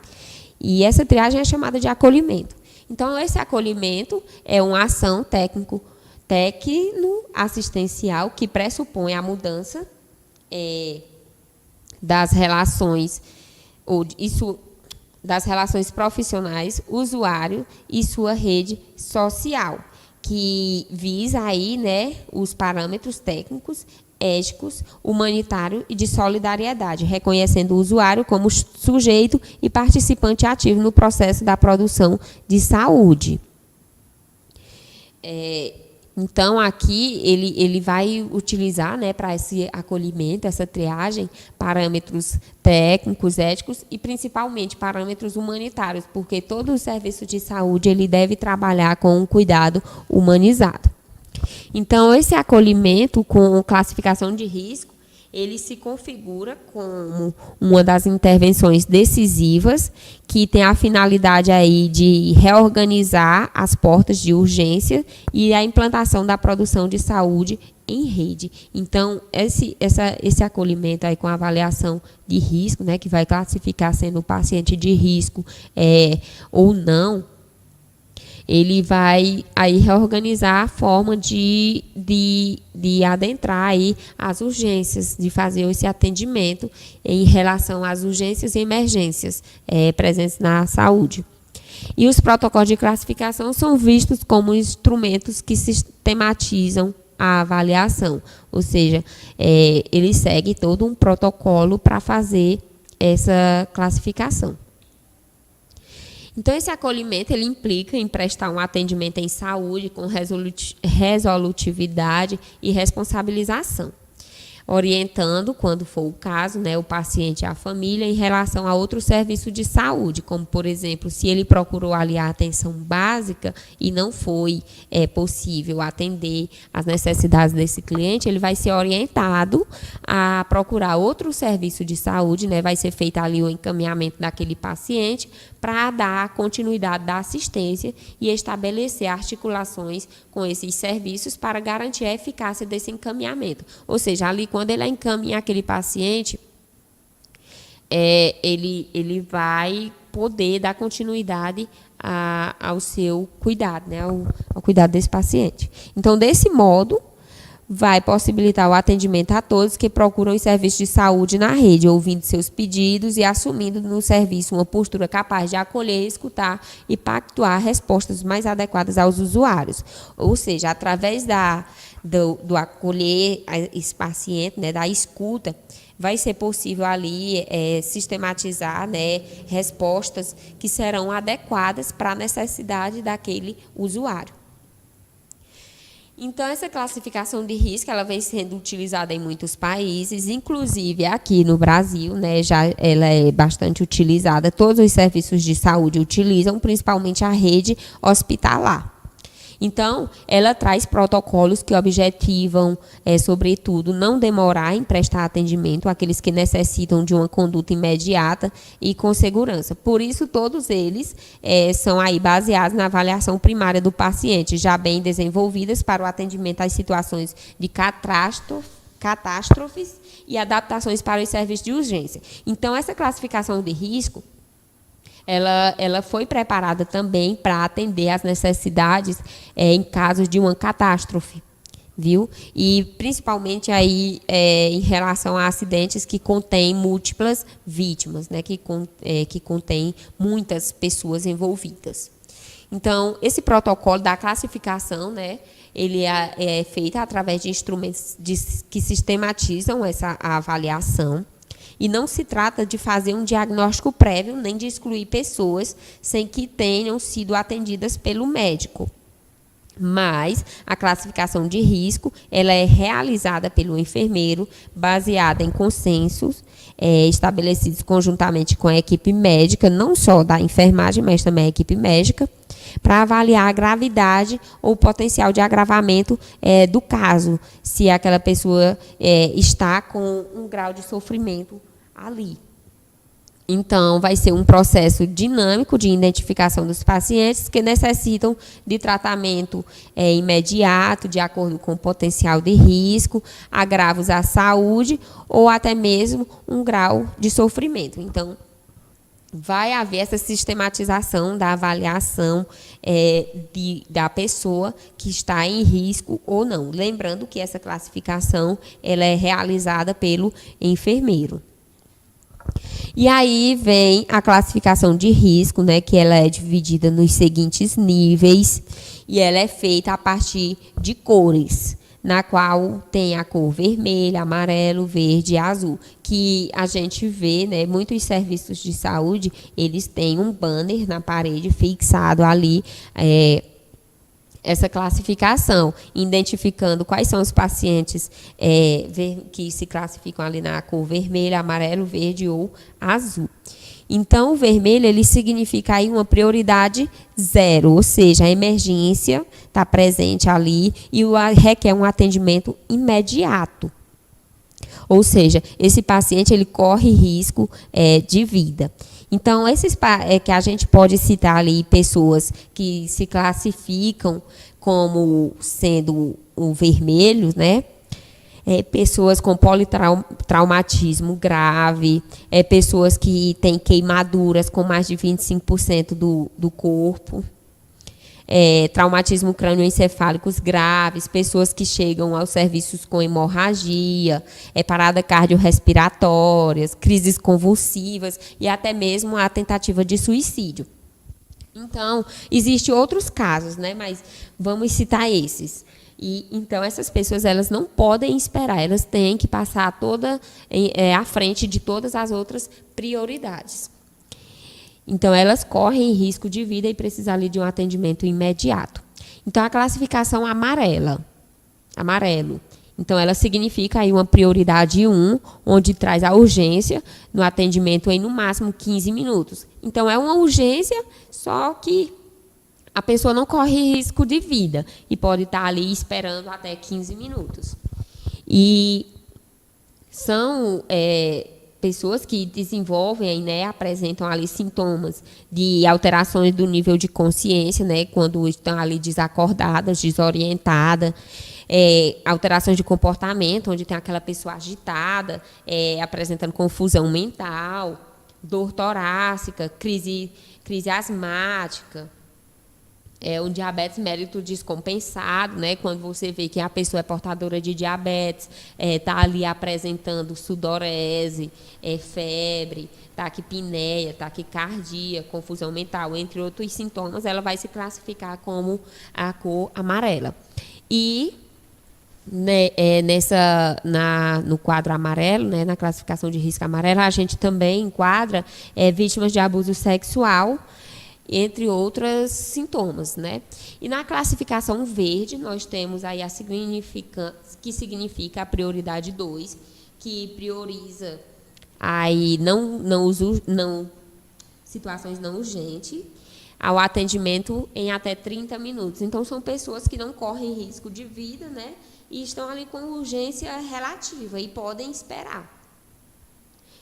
E essa triagem é chamada de acolhimento. Então, esse acolhimento é uma ação técnico-assistencial que pressupõe a mudança das relações, das relações profissionais, usuário e sua rede social, que visa aí, né, os parâmetros técnicos, éticos, humanitários e de solidariedade, reconhecendo o usuário como sujeito e participante ativo no processo da produção de saúde. Então, aqui, ele vai utilizar, né, para esse acolhimento, essa triagem, parâmetros técnicos, éticos e, principalmente, parâmetros humanitários, porque todo o serviço de saúde ele deve trabalhar com um cuidado humanizado. Então, esse acolhimento com classificação de risco, ele se configura como uma das intervenções decisivas que tem a finalidade aí de reorganizar as portas de urgência e a implantação da produção de saúde em rede. Então, esse acolhimento aí com avaliação de risco, né, que vai classificar sendo o paciente de risco ou não, ele vai aí reorganizar a forma de adentrar aí as urgências, de fazer esse atendimento em relação às urgências e emergências presentes na saúde. E os protocolos de classificação são vistos como instrumentos que sistematizam a avaliação, ou seja, ele segue todo um protocolo para fazer essa classificação. Então, esse acolhimento ele implica em prestar um atendimento em saúde com resolutividade e responsabilização, orientando, quando for o caso, né, o paciente e a família em relação a outro serviço de saúde, como, por exemplo, se ele procurou ali a atenção básica e não foi possível atender as necessidades desse cliente, ele vai ser orientado a procurar outro serviço de saúde, né, vai ser feito ali o encaminhamento daquele paciente para dar continuidade da assistência e estabelecer articulações com esses serviços para garantir a eficácia desse encaminhamento. Ou seja, ali quando ele encaminha aquele paciente, ele vai poder dar continuidade ao seu cuidado, né, ao cuidado desse paciente. Então, desse modo, vai possibilitar o atendimento a todos que procuram os serviços de saúde na rede, ouvindo seus pedidos e assumindo no serviço uma postura capaz de acolher, escutar e pactuar respostas mais adequadas aos usuários. Ou seja, através do acolher esse paciente, né, da escuta, vai ser possível ali sistematizar, né, respostas que serão adequadas para a necessidade daquele usuário. Então, essa classificação de risco ela vem sendo utilizada em muitos países, inclusive aqui no Brasil, né, já ela é bastante utilizada. Todos os serviços de saúde utilizam, principalmente a rede hospitalar. Então, ela traz protocolos que objetivam, sobretudo, não demorar em prestar atendimento àqueles que necessitam de uma conduta imediata e com segurança. Por isso, todos eles são aí baseados na avaliação primária do paciente, já bem desenvolvidas para o atendimento às situações de catástrofes e adaptações para os serviços de urgência. Então, essa classificação de risco ela foi preparada também para atender às necessidades em casos de uma catástrofe, viu? E principalmente aí em relação a acidentes que contêm múltiplas vítimas, né? Que contém muitas pessoas envolvidas. Então, esse protocolo da classificação, né? Ele é feito através de instrumentos que sistematizam essa avaliação. E não se trata de fazer um diagnóstico prévio, nem de excluir pessoas sem que tenham sido atendidas pelo médico. Mas a classificação de risco ela é realizada pelo enfermeiro, baseada em consensos estabelecidos conjuntamente com a equipe médica, não só da enfermagem, mas também a equipe médica, para avaliar a gravidade ou o potencial de agravamento do caso, se aquela pessoa está com um grau de sofrimento ali. Então, vai ser um processo dinâmico de identificação dos pacientes que necessitam de tratamento imediato, de acordo com o potencial de risco, agravos à saúde ou até mesmo um grau de sofrimento. Então, vai haver essa sistematização da avaliação da pessoa que está em risco ou não. Lembrando que essa classificação ela é realizada pelo enfermeiro. E aí vem a classificação de risco, né, que ela é dividida nos seguintes níveis, e ela é feita a partir de cores, na qual tem a cor vermelho, amarelo, verde e azul, que a gente vê, né, muitos serviços de saúde, eles têm um banner na parede fixado ali, essa classificação, identificando quais são os pacientes que se classificam ali na cor vermelho, amarelo, verde ou azul. Então, o vermelho ele significa aí uma prioridade 0, ou seja, a emergência está presente ali e requer um atendimento imediato. Ou seja, esse paciente ele corre risco de vida. Então, esses que a gente pode citar ali pessoas que se classificam como sendo o vermelho, né? Pessoas com politraumatismo grave, pessoas que têm queimaduras com mais de 25% do corpo, traumatismo crânioencefálicos graves, pessoas que chegam aos serviços com hemorragia, parada cardiorrespiratórias, crises convulsivas e até mesmo a tentativa de suicídio. Então, existem outros casos, né? Mas vamos citar esses. E, então, essas pessoas elas não podem esperar, elas têm que passar à frente de todas as outras prioridades. Então, elas correm risco de vida e precisam ali de um atendimento imediato. Então, a classificação amarelo. Então, ela significa aí uma prioridade 1, onde traz a urgência no atendimento em, no máximo, 15 minutos. Então, é uma urgência, só que a pessoa não corre risco de vida e pode estar ali esperando até 15 minutos. E são pessoas que desenvolvem, né, apresentam ali sintomas de alterações do nível de consciência, né, quando estão ali desacordadas, desorientadas, alterações de comportamento, onde tem aquela pessoa agitada, apresentando confusão mental, dor torácica, crise asmática, um diabetes mellitus descompensado, né? Quando você vê que a pessoa é portadora de diabetes, está ali apresentando sudorese, febre, taquipneia, taquicardia, confusão mental, entre outros sintomas, ela vai se classificar como a cor amarela. E Né, no quadro amarelo, né, na classificação de risco amarelo, a gente também enquadra vítimas de abuso sexual, entre outros sintomas, né? E na classificação verde, nós temos aí que significa a prioridade 2, que prioriza aí situações não urgentes, ao atendimento em até 30 minutos. Então, são pessoas que não correm risco de vida, né? E estão ali com urgência relativa e podem esperar.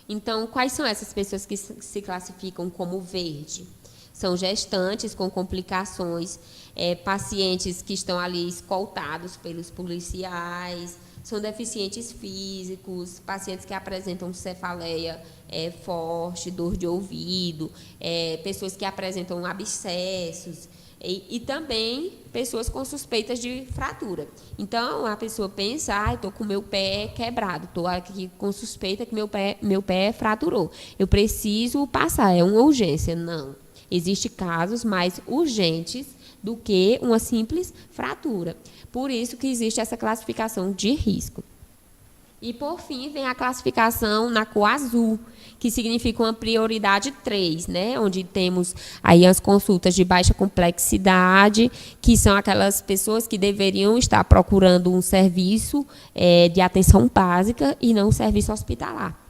Então, quais são essas pessoas que se classificam como verde? São gestantes com complicações, pacientes que estão ali escoltados pelos policiais, são deficientes físicos, pacientes que apresentam cefaleia forte, dor de ouvido, pessoas que apresentam abscessos, e também pessoas com suspeitas de fratura. Então, a pessoa pensa, estou com meu pé quebrado, estou aqui com suspeita que meu pé fraturou. Eu preciso passar, é uma urgência. Não. Existem casos mais urgentes do que uma simples fratura. Por isso que existe essa classificação de risco. E, por fim, vem a classificação na cor azul, que significa uma prioridade 3, né? Onde temos aí as consultas de baixa complexidade, que são aquelas pessoas que deveriam estar procurando um serviço de atenção básica e não um serviço hospitalar.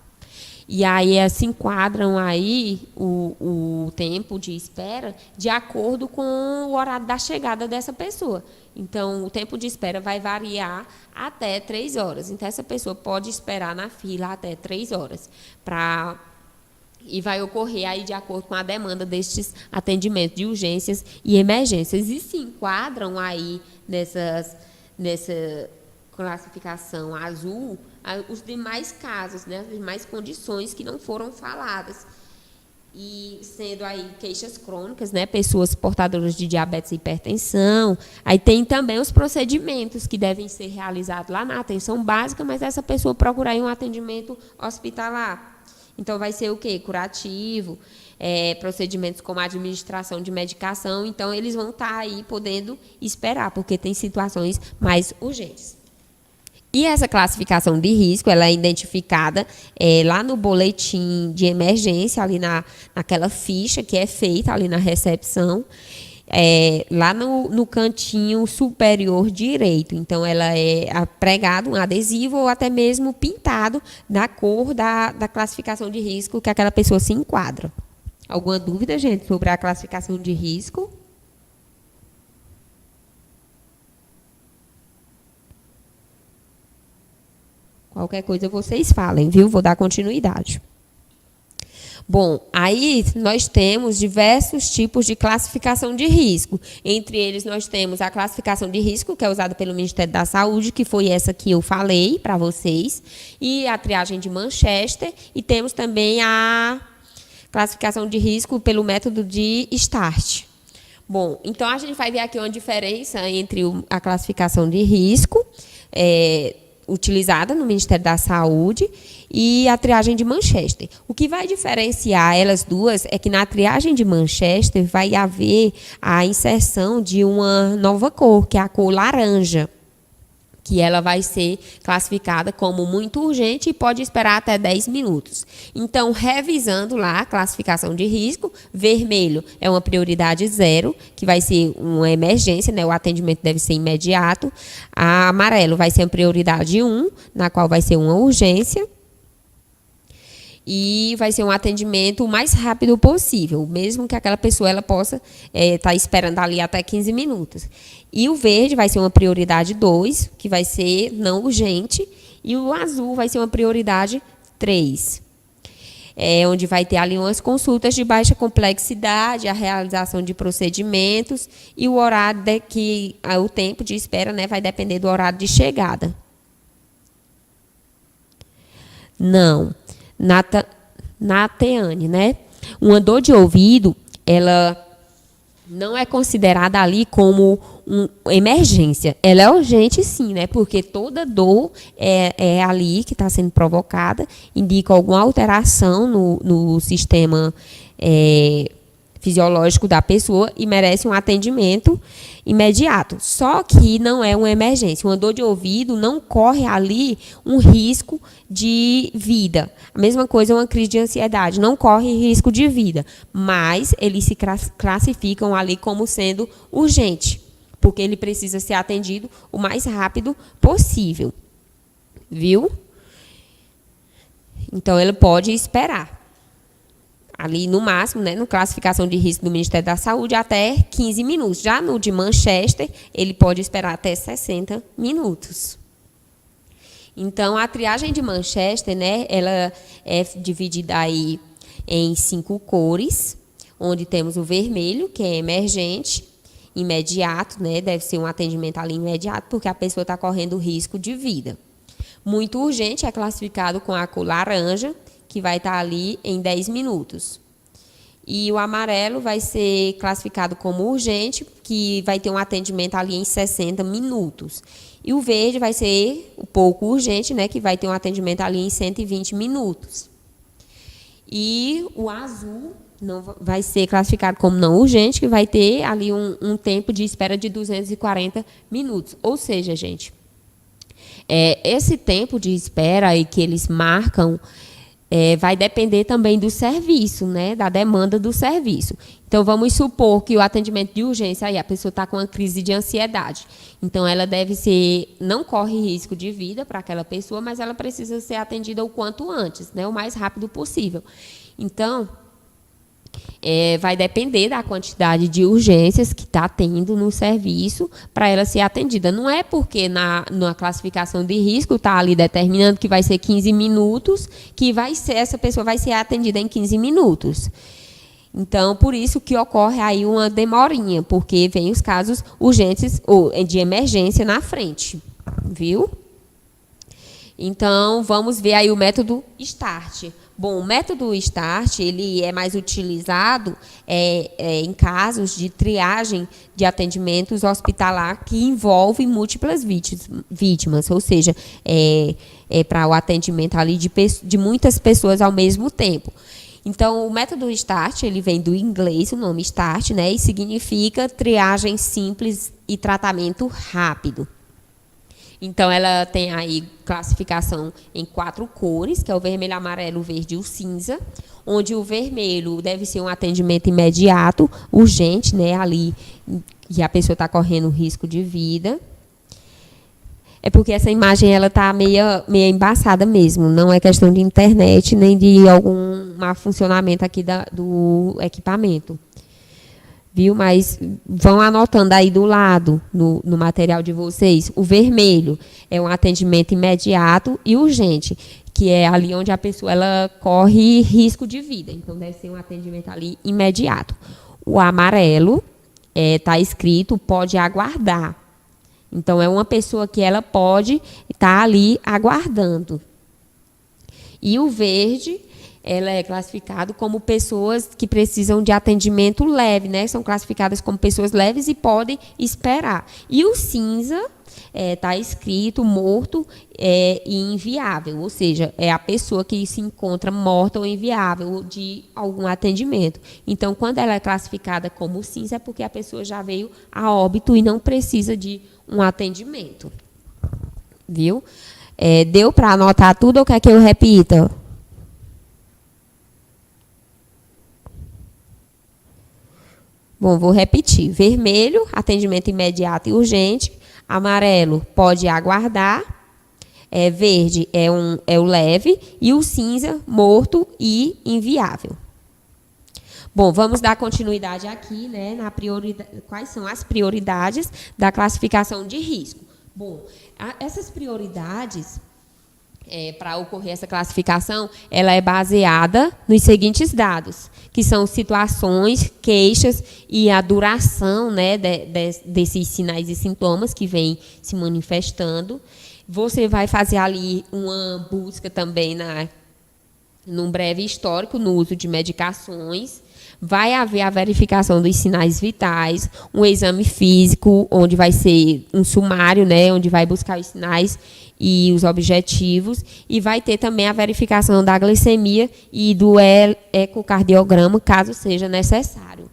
E aí se enquadram aí o tempo de espera de acordo com o horário da chegada dessa pessoa. Então, o tempo de espera vai variar até 3 horas. Então, essa pessoa pode esperar na fila até 3 horas. E vai ocorrer aí de acordo com a demanda destes atendimentos de urgências e emergências. E se enquadram aí nessa classificação azul os demais casos, né, as demais condições que não foram faladas. E sendo aí queixas crônicas, né, pessoas portadoras de diabetes e hipertensão. Aí tem também os procedimentos que devem ser realizados lá na atenção básica, mas essa pessoa procurar um atendimento hospitalar. Então, vai ser o quê? Curativo, procedimentos como a administração de medicação. Então, eles vão estar aí podendo esperar, porque tem situações mais urgentes. E essa classificação de risco, ela é identificada lá no boletim de emergência, ali naquela ficha que é feita ali na recepção, lá no cantinho superior direito. Então, ela é pregado um adesivo ou até mesmo pintado da cor da classificação de risco que aquela pessoa se enquadra. Alguma dúvida, gente, sobre a classificação de risco? Qualquer coisa vocês falem, viu? Vou dar continuidade. Bom, aí nós temos diversos tipos de classificação de risco. Entre eles, nós temos a classificação de risco, que é usada pelo Ministério da Saúde, que foi essa que eu falei para vocês, e a triagem de Manchester, e temos também a classificação de risco pelo método de START. Bom, então a gente vai ver aqui uma diferença entre a classificação de risco, utilizada no Ministério da Saúde, e a triagem de Manchester. O que vai diferenciar elas duas é que na triagem de Manchester vai haver a inserção de uma nova cor, que é a cor laranja, que ela vai ser classificada como muito urgente e pode esperar até 10 minutos. Então, revisando lá a classificação de risco, vermelho é uma prioridade 0, que vai ser uma emergência, né? O atendimento deve ser imediato. A amarelo vai ser a prioridade 1, na qual vai ser uma urgência. E vai ser um atendimento o mais rápido possível, mesmo que aquela pessoa ela possa estar esperando ali até 15 minutos. E o verde vai ser uma prioridade 2, que vai ser não urgente, e o azul vai ser uma prioridade 3, onde vai ter ali umas consultas de baixa complexidade, a realização de procedimentos, e o horário o tempo de espera, né, vai depender do horário de chegada. Não. Nateane, né? Uma dor de ouvido, ela não é considerada ali como uma emergência. Ela é urgente, sim, né? Porque toda dor é ali que está sendo provocada, indica alguma alteração no sistema fisiológico da pessoa e merece um atendimento imediato. Só que não é uma emergência. Uma dor de ouvido não corre ali um risco de vida. A mesma coisa uma crise de ansiedade, não corre risco de vida, mas eles se classificam ali como sendo urgente, porque ele precisa ser atendido o mais rápido possível. Viu? Então, ele pode esperar. Ali, no máximo, né, no classificação de risco do Ministério da Saúde, até 15 minutos. Já no de Manchester, ele pode esperar até 60 minutos. Então, a triagem de Manchester, né, ela é dividida aí em 5 cores, onde temos o vermelho, que é emergente, imediato, né, deve ser um atendimento ali imediato, porque a pessoa está correndo risco de vida. Muito urgente é classificado com a cor laranja, que vai estar ali em 10 minutos. E o amarelo vai ser classificado como urgente, que vai ter um atendimento ali em 60 minutos. E o verde vai ser um pouco urgente, né, que vai ter um atendimento ali em 120 minutos. E o azul não vai ser classificado como não urgente, que vai ter ali um tempo de espera de 240 minutos. Ou seja, gente, esse tempo de espera aí que eles marcam vai depender também do serviço, né, da demanda do serviço. Então, vamos supor que o atendimento de urgência, aí a pessoa está com uma crise de ansiedade. Então, ela deve ser, não corre risco de vida para aquela pessoa, mas ela precisa ser atendida o quanto antes, né, o mais rápido possível. Então, vai depender da quantidade de urgências que está tendo no serviço para ela ser atendida. Não é porque na classificação de risco está ali determinando que vai ser 15 minutos, que essa pessoa vai ser atendida em 15 minutos. Então, por isso que ocorre aí uma demorinha, porque vem os casos urgentes ou de emergência na frente, viu? Então, vamos ver aí o método START. Bom, o método START ele é mais utilizado em casos de triagem de atendimentos hospitalar que envolvem múltiplas vítimas, ou seja, para o atendimento ali de muitas pessoas ao mesmo tempo. Então, o método START ele vem do inglês, o nome START, né, e significa triagem simples e tratamento rápido. Então, ela tem aí classificação em 4 cores, que é o vermelho, amarelo, o verde e o cinza, onde o vermelho deve ser um atendimento imediato, urgente, né, ali, e a pessoa está correndo risco de vida. É porque essa imagem ela está meio embaçada mesmo, não é questão de internet, nem de algum mau funcionamento aqui do equipamento. Viu? Mas vão anotando aí do lado, no material de vocês. O vermelho é um atendimento imediato e urgente, que é ali onde a pessoa ela corre risco de vida. Então, deve ser um atendimento ali imediato. O amarelo está escrito pode aguardar. Então, é uma pessoa que ela pode estar ali aguardando. E o verde ela é classificado como pessoas que precisam de atendimento leve, né? São classificadas como pessoas leves e podem esperar. E o cinza está escrito morto e inviável, ou seja, é a pessoa que se encontra morta ou inviável de algum atendimento. Então, quando ela é classificada como cinza, é porque a pessoa já veio a óbito e não precisa de um atendimento. Viu? Deu para anotar tudo ou quer que eu repita? Bom, vou repetir. Vermelho, atendimento imediato e urgente. Amarelo, pode aguardar. Verde é o leve. E o cinza, morto e inviável. Bom, vamos dar continuidade aqui, né, na prioridade. Quais são as prioridades da classificação de risco? Bom, essas prioridades, para ocorrer essa classificação, ela é baseada nos seguintes dados, que são situações, queixas e a duração, né, desses sinais e sintomas que vêm se manifestando. Você vai fazer ali uma busca também num breve histórico no uso de medicações. Vai haver a verificação dos sinais vitais, um exame físico, onde vai ser um sumário, né, onde vai buscar os sinais e os objetivos, e vai ter também a verificação da glicemia e do ecocardiograma, caso seja necessário.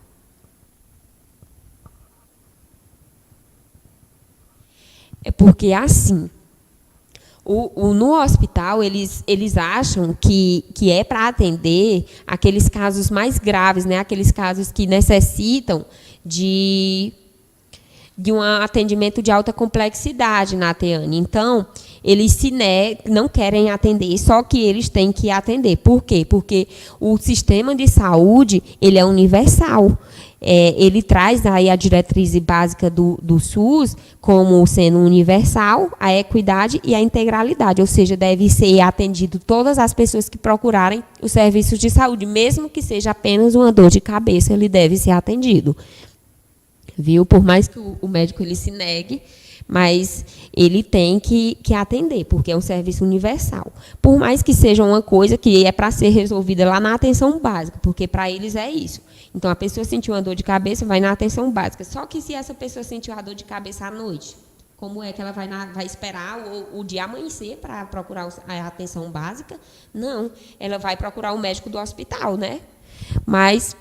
É porque, assim, no hospital, eles acham que é para atender aqueles casos mais graves, né? Aqueles casos que necessitam de um atendimento de alta complexidade na ATEANE. Então, eles não querem atender, só que eles têm que atender. Por quê? Porque o sistema de saúde ele é universal. Ele traz aí a diretriz básica do SUS como sendo universal, a equidade e a integralidade, ou seja, deve ser atendido todas as pessoas que procurarem os serviços de saúde, mesmo que seja apenas uma dor de cabeça, ele deve ser atendido. Viu? Por mais que o médico ele se negue, mas ele tem que atender, porque é um serviço universal. Por mais que seja uma coisa que é para ser resolvida lá na atenção básica, porque para eles é isso. Então, a pessoa sentiu uma dor de cabeça, vai na atenção básica. Só que se essa pessoa sentiu a dor de cabeça à noite, como é que ela vai esperar o dia amanhecer para procurar a atenção básica? Não, ela vai procurar o médico do hospital, né? Mas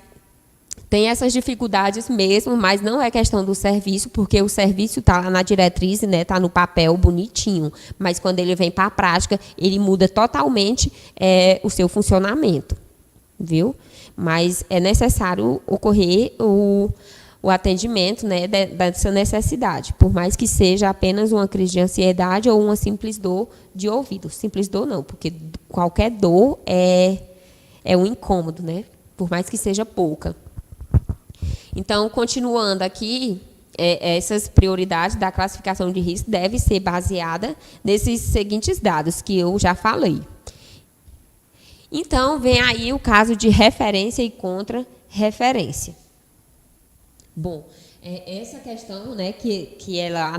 tem essas dificuldades mesmo, mas não é questão do serviço, porque o serviço está lá na diretriz, né, está no papel bonitinho, mas quando ele vem para a prática, ele muda totalmente o seu funcionamento, viu? Mas é necessário ocorrer o atendimento, né, dessa necessidade, por mais que seja apenas uma crise de ansiedade ou uma simples dor de ouvido. Simples dor não, porque qualquer dor é um incômodo, né, por mais que seja pouca. Então, continuando aqui, essas prioridades da classificação de risco devem ser baseadas nesses seguintes dados que eu já falei. Então, vem aí o caso de referência e contra-referência. Bom, essa questão, né, que a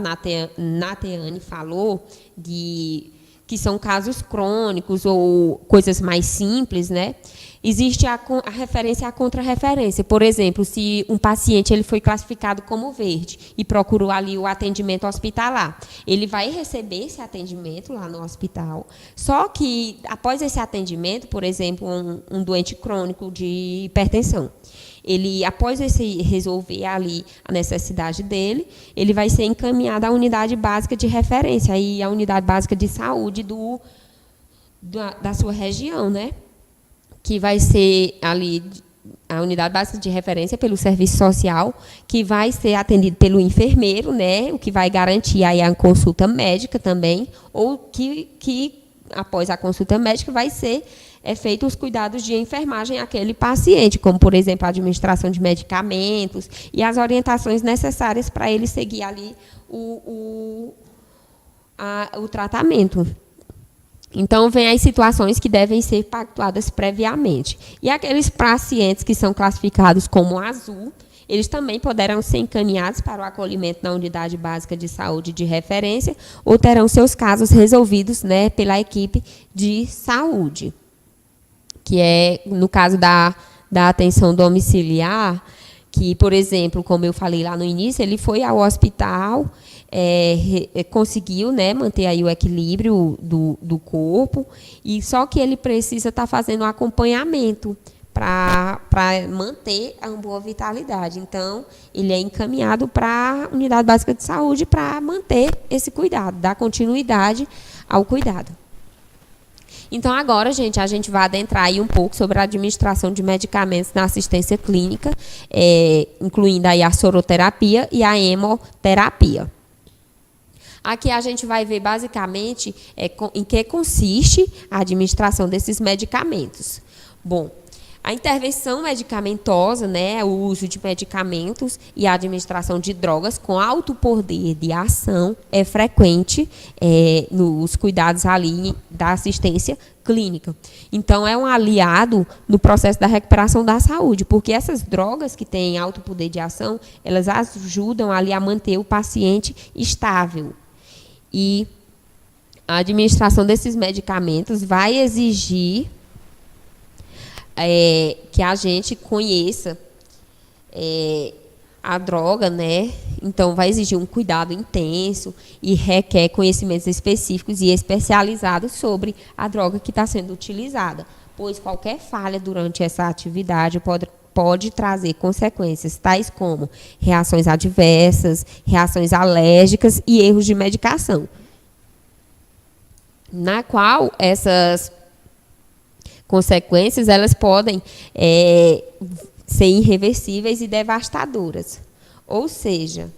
Nateane falou, que são casos crônicos ou coisas mais simples, né? Existe a referência e a contra-referência. Por exemplo, se um paciente ele foi classificado como verde e procurou ali o atendimento hospitalar, ele vai receber esse atendimento lá no hospital, só que após esse atendimento, por exemplo, um doente crônico de hipertensão, ele, após resolver ali a necessidade dele, ele vai ser encaminhado à unidade básica de referência, aí a unidade básica de saúde da sua região, né? Que vai ser ali a unidade básica de referência pelo serviço social, que vai ser atendido pelo enfermeiro, né? O que vai garantir aí a consulta médica também, ou que após a consulta médica vai ser feito os cuidados de enfermagem àquele paciente, como, por exemplo, a administração de medicamentos e as orientações necessárias para ele seguir ali o tratamento. Então, vem as situações que devem ser pactuadas previamente. E aqueles pacientes que são classificados como azul, eles também poderão ser encaminhados para o acolhimento na unidade básica de saúde de referência ou terão seus casos resolvidos, né, pela equipe de saúde. Que é, no caso da atenção domiciliar, que, por exemplo, como eu falei lá no início, ele foi ao hospital, conseguiu, né, manter aí o equilíbrio do corpo, e só que ele precisa estar fazendo um acompanhamento para manter a boa vitalidade. Então, ele é encaminhado para a unidade básica de saúde para manter esse cuidado, dar continuidade ao cuidado. Então, agora, gente, a gente vai adentrar aí um pouco sobre a administração de medicamentos na assistência clínica, incluindo aí a soroterapia e a hemoterapia. Aqui a gente vai ver, basicamente, em que consiste a administração desses medicamentos. Bom, a intervenção medicamentosa, né, o uso de medicamentos e a administração de drogas com alto poder de ação é frequente nos cuidados ali da assistência clínica. Então, é um aliado no processo da recuperação da saúde, porque essas drogas que têm alto poder de ação, elas ajudam ali a manter o paciente estável. E a administração desses medicamentos vai exigir que a gente conheça a droga, né? Então, vai exigir um cuidado intenso e requer conhecimentos específicos e especializados sobre a droga que está sendo utilizada, pois qualquer falha durante essa atividade pode trazer consequências tais como reações adversas, reações alérgicas e erros de medicação, na qual essas consequências elas podem ser irreversíveis e devastadoras. Ou seja,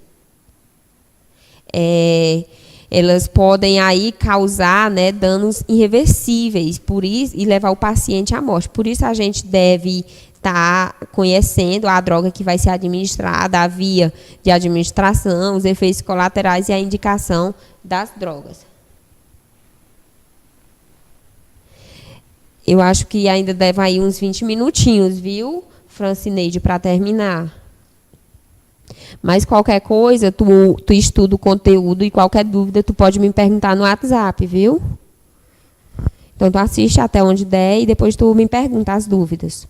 elas podem aí causar, né, danos irreversíveis por isso, e levar o paciente à morte. Por isso, a gente deve estar conhecendo a droga que vai ser administrada, a via de administração, os efeitos colaterais e a indicação das drogas. Eu acho que ainda deve aí uns 20 minutinhos, viu, Francineide, para terminar. Mas qualquer coisa, tu estuda o conteúdo e qualquer dúvida, tu pode me perguntar no WhatsApp, viu? Então, tu assiste até onde der e depois tu me pergunta as dúvidas.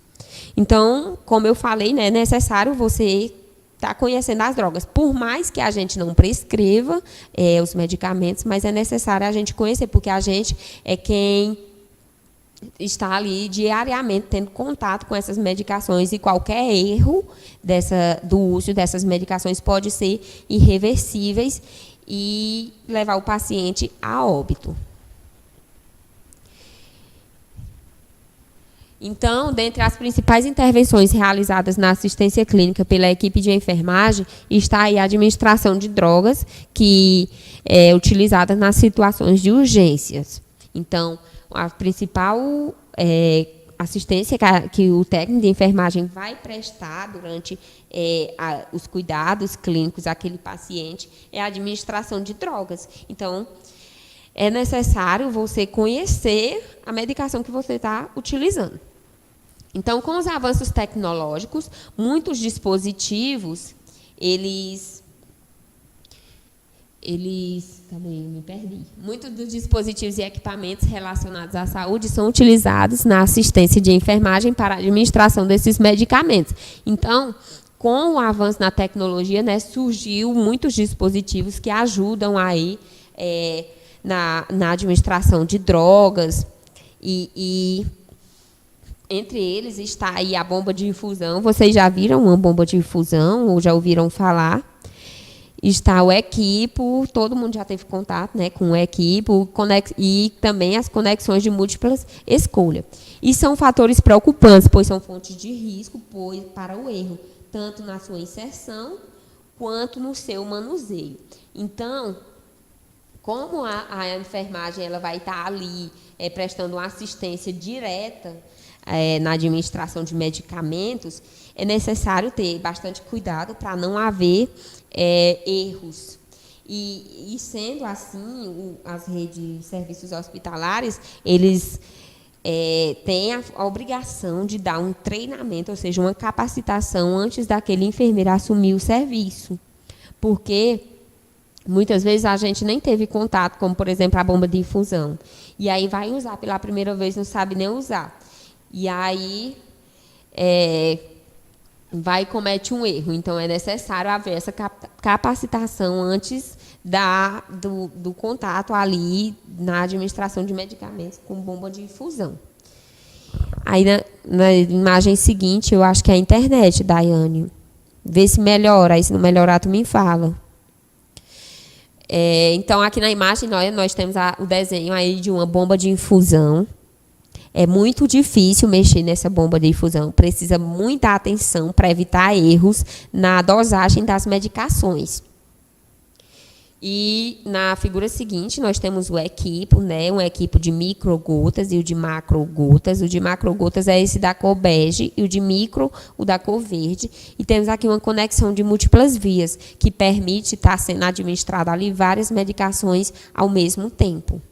Então, como eu falei, né, é necessário você estar conhecendo as drogas. Por mais que a gente não prescreva os medicamentos, mas é necessário a gente conhecer, porque a gente é quem está ali diariamente tendo contato com essas medicações e qualquer erro do uso dessas medicações pode ser irreversíveis e levar o paciente a óbito. Então, dentre as principais intervenções realizadas na assistência clínica pela equipe de enfermagem, está aí a administração de drogas, que é utilizada nas situações de urgências. Então, a principal assistência que o técnico de enfermagem vai prestar durante os cuidados clínicos àquele paciente é a administração de drogas. Então, é necessário você conhecer a medicação que você está utilizando. Então, com os avanços tecnológicos, muitos dispositivos, também me perdi. Muitos dos dispositivos e equipamentos relacionados à saúde são utilizados na assistência de enfermagem para a administração desses medicamentos. Então, com o avanço na tecnologia, né, surgiu muitos dispositivos que ajudam aí na administração de drogas e entre eles está aí a bomba de infusão. Vocês já viram uma bomba de infusão ou já ouviram falar? Está o equipo, todo mundo já teve contato, né, com o equipo, e também as conexões de múltiplas escolhas. E são fatores preocupantes, pois são fontes de risco para o erro, tanto na sua inserção quanto no seu manuseio. Então, como a enfermagem ela vai estar ali prestando uma assistência direta na administração de medicamentos, é necessário ter bastante cuidado para não haver erros. E sendo assim, as redes de serviços hospitalares, eles têm a obrigação de dar um treinamento, ou seja, uma capacitação antes daquele enfermeiro assumir o serviço. Porque muitas vezes a gente nem teve contato, como, por exemplo, a bomba de infusão. E aí vai usar pela primeira vez, não sabe nem usar. E aí vai e comete um erro. Então, é necessário haver essa capacitação antes do contato ali na administração de medicamentos com bomba de infusão. Aí, na imagem seguinte, eu acho que é a internet, Daiane. Vê se melhora. Aí, se não melhorar, tu me fala. Então, aqui na imagem, nós temos o desenho aí de uma bomba de infusão. É muito difícil mexer nessa bomba de infusão. Precisa muita atenção para evitar erros na dosagem das medicações. E na figura seguinte, nós temos o equipo, né? Um equipo de microgotas e o de macrogotas. O de macrogotas é esse da cor bege e o de micro, o da cor verde. E temos aqui uma conexão de múltiplas vias, que permite estar sendo administrada ali várias medicações ao mesmo tempo.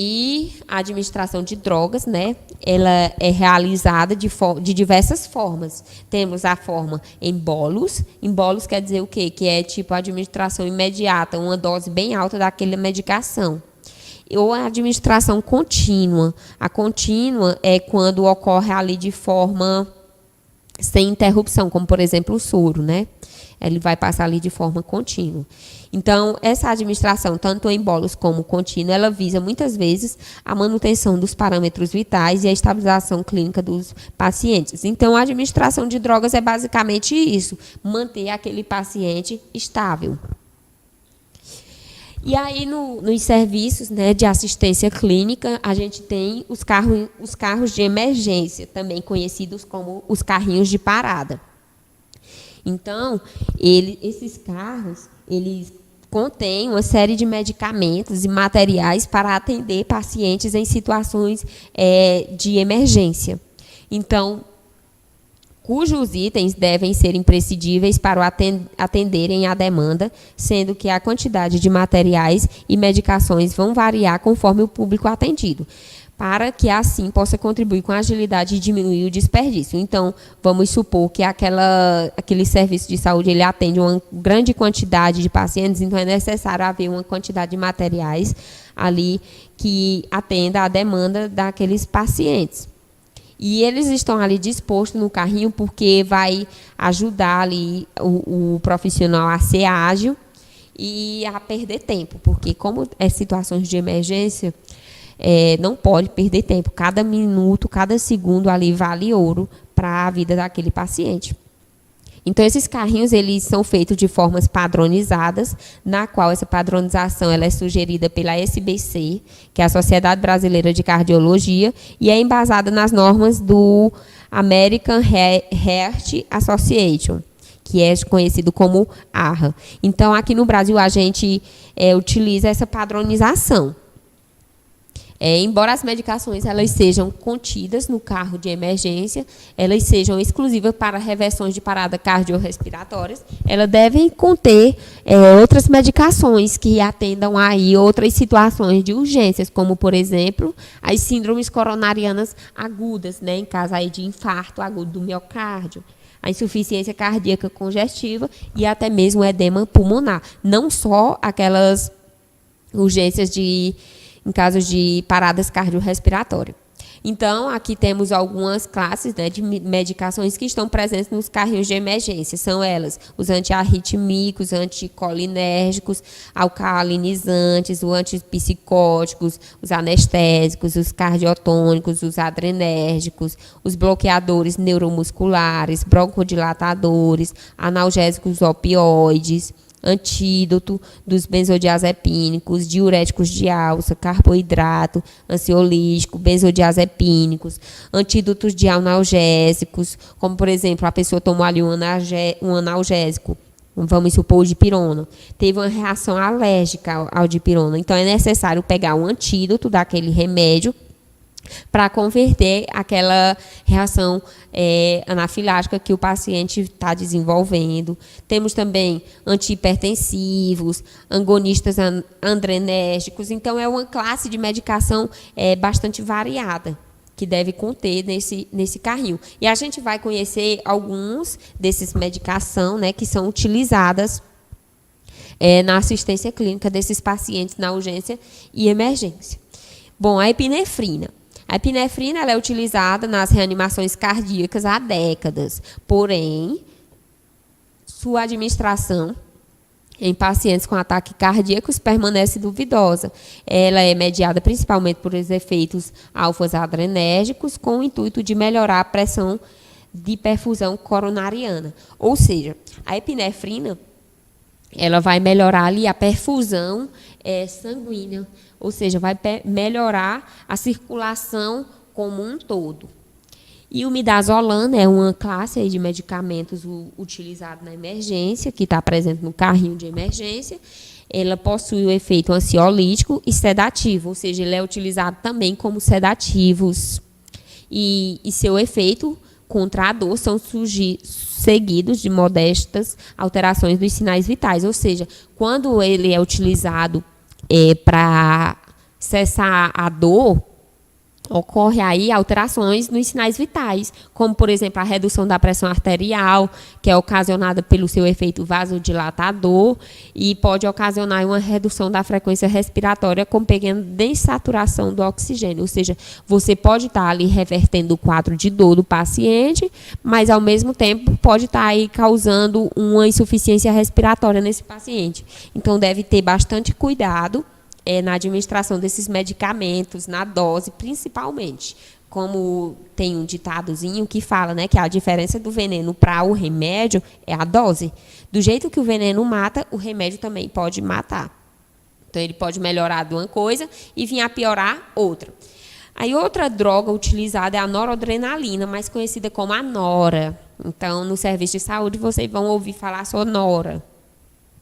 E a administração de drogas, né, ela é realizada de diversas formas. Temos a forma em bolos. Em bolos quer dizer o quê? Que é tipo a administração imediata, uma dose bem alta daquela medicação. Ou a administração contínua. A contínua é quando ocorre ali de forma sem interrupção, como, por exemplo, o soro, né? Ele vai passar ali de forma contínua. Então, essa administração, tanto em bolos como contínua, ela visa muitas vezes a manutenção dos parâmetros vitais e a estabilização clínica dos pacientes. Então, a administração de drogas é basicamente isso, manter aquele paciente estável. E aí, nos serviços, né, de assistência clínica, a gente tem os carros de emergência, também conhecidos como os carrinhos de parada. Então, esses carros, eles contêm uma série de medicamentos e materiais para atender pacientes em situações de emergência. Então, cujos itens devem ser imprescindíveis para atenderem à demanda, sendo que a quantidade de materiais e medicações vão variar conforme o público atendido, para que assim possa contribuir com a agilidade e diminuir o desperdício. Então, vamos supor que aquele serviço de saúde ele atende uma grande quantidade de pacientes, então é necessário haver uma quantidade de materiais ali que atenda à demanda daqueles pacientes. E eles estão ali dispostos no carrinho porque vai ajudar ali o profissional a ser ágil e a perder tempo, porque como é situações de emergência, não pode perder tempo. Cada minuto, cada segundo ali vale ouro para a vida daquele paciente. Então, esses carrinhos eles são feitos de formas padronizadas, na qual essa padronização ela é sugerida pela SBC, que é a Sociedade Brasileira de Cardiologia, e é embasada nas normas do American Heart Association, que é conhecido como AHA. Então, aqui no Brasil, a gente utiliza essa padronização. Embora as medicações elas sejam contidas no carro de emergência, elas sejam exclusivas para reversões de parada cardiorrespiratórias, elas devem conter outras medicações que atendam aí outras situações de urgências, como, por exemplo, as síndromes coronarianas agudas, né, em caso aí de infarto agudo do miocárdio, a insuficiência cardíaca congestiva e até mesmo o edema pulmonar. Não só aquelas urgências em casos de paradas cardiorrespiratórias. Então, aqui temos algumas classes, né, de medicações que estão presentes nos carrinhos de emergência. São elas os antiarritmínicos, anticolinérgicos, alcalinizantes, os antipsicóticos, os anestésicos, os cardiotônicos, os adrenérgicos, os bloqueadores neuromusculares, broncodilatadores, analgésicos opioides, antídoto dos benzodiazepínicos, diuréticos de alça, carboidrato, ansiolítico, benzodiazepínicos, antídotos de analgésicos, como, por exemplo, a pessoa tomou ali um analgésico, vamos supor o dipirona, teve uma reação alérgica ao dipirona, então é necessário pegar um antídoto daquele remédio para converter aquela reação anafilática que o paciente está desenvolvendo. Temos também antihipertensivos, agonistas adrenérgicos. Então, é uma classe de medicação bastante variada que deve conter nesse carrinho. E a gente vai conhecer alguns desses medicação, né, que são utilizadas na assistência clínica desses pacientes na urgência e emergência. Bom, a epinefrina. A epinefrina ela é utilizada nas reanimações cardíacas há décadas, porém, sua administração em pacientes com ataques cardíacos permanece duvidosa. Ela é mediada principalmente por efeitos alfa-adrenérgicos, com o intuito de melhorar a pressão de perfusão coronariana. Ou seja, a epinefrina ela vai melhorar ali a perfusão sanguínea, ou seja, vai melhorar a circulação como um todo. E o midazolam é uma classe aí de medicamentos utilizado na emergência, que está presente no carrinho de emergência. Ela possui o efeito ansiolítico e sedativo, ou seja, ele é utilizado também como sedativos. E seu efeito contra a dor são seguidos de modestas alterações dos sinais vitais, ou seja, quando ele é utilizado para cessar a dor, ocorre aí alterações nos sinais vitais, como, por exemplo, a redução da pressão arterial, que é ocasionada pelo seu efeito vasodilatador, e pode ocasionar uma redução da frequência respiratória com pequena dessaturação do oxigênio. Ou seja, você pode estar ali revertendo o quadro de dor do paciente, mas, ao mesmo tempo, pode estar aí causando uma insuficiência respiratória nesse paciente. Então, deve ter bastante cuidado na administração desses medicamentos, na dose, principalmente. Como tem um ditadozinho que fala, né, que a diferença do veneno para o remédio é a dose. Do jeito que o veneno mata, o remédio também pode matar. Então, ele pode melhorar de uma coisa e vir a piorar outra. Aí, outra droga utilizada é a noradrenalina, mais conhecida como a nora. Então, no serviço de saúde, vocês vão ouvir falar sobre nora.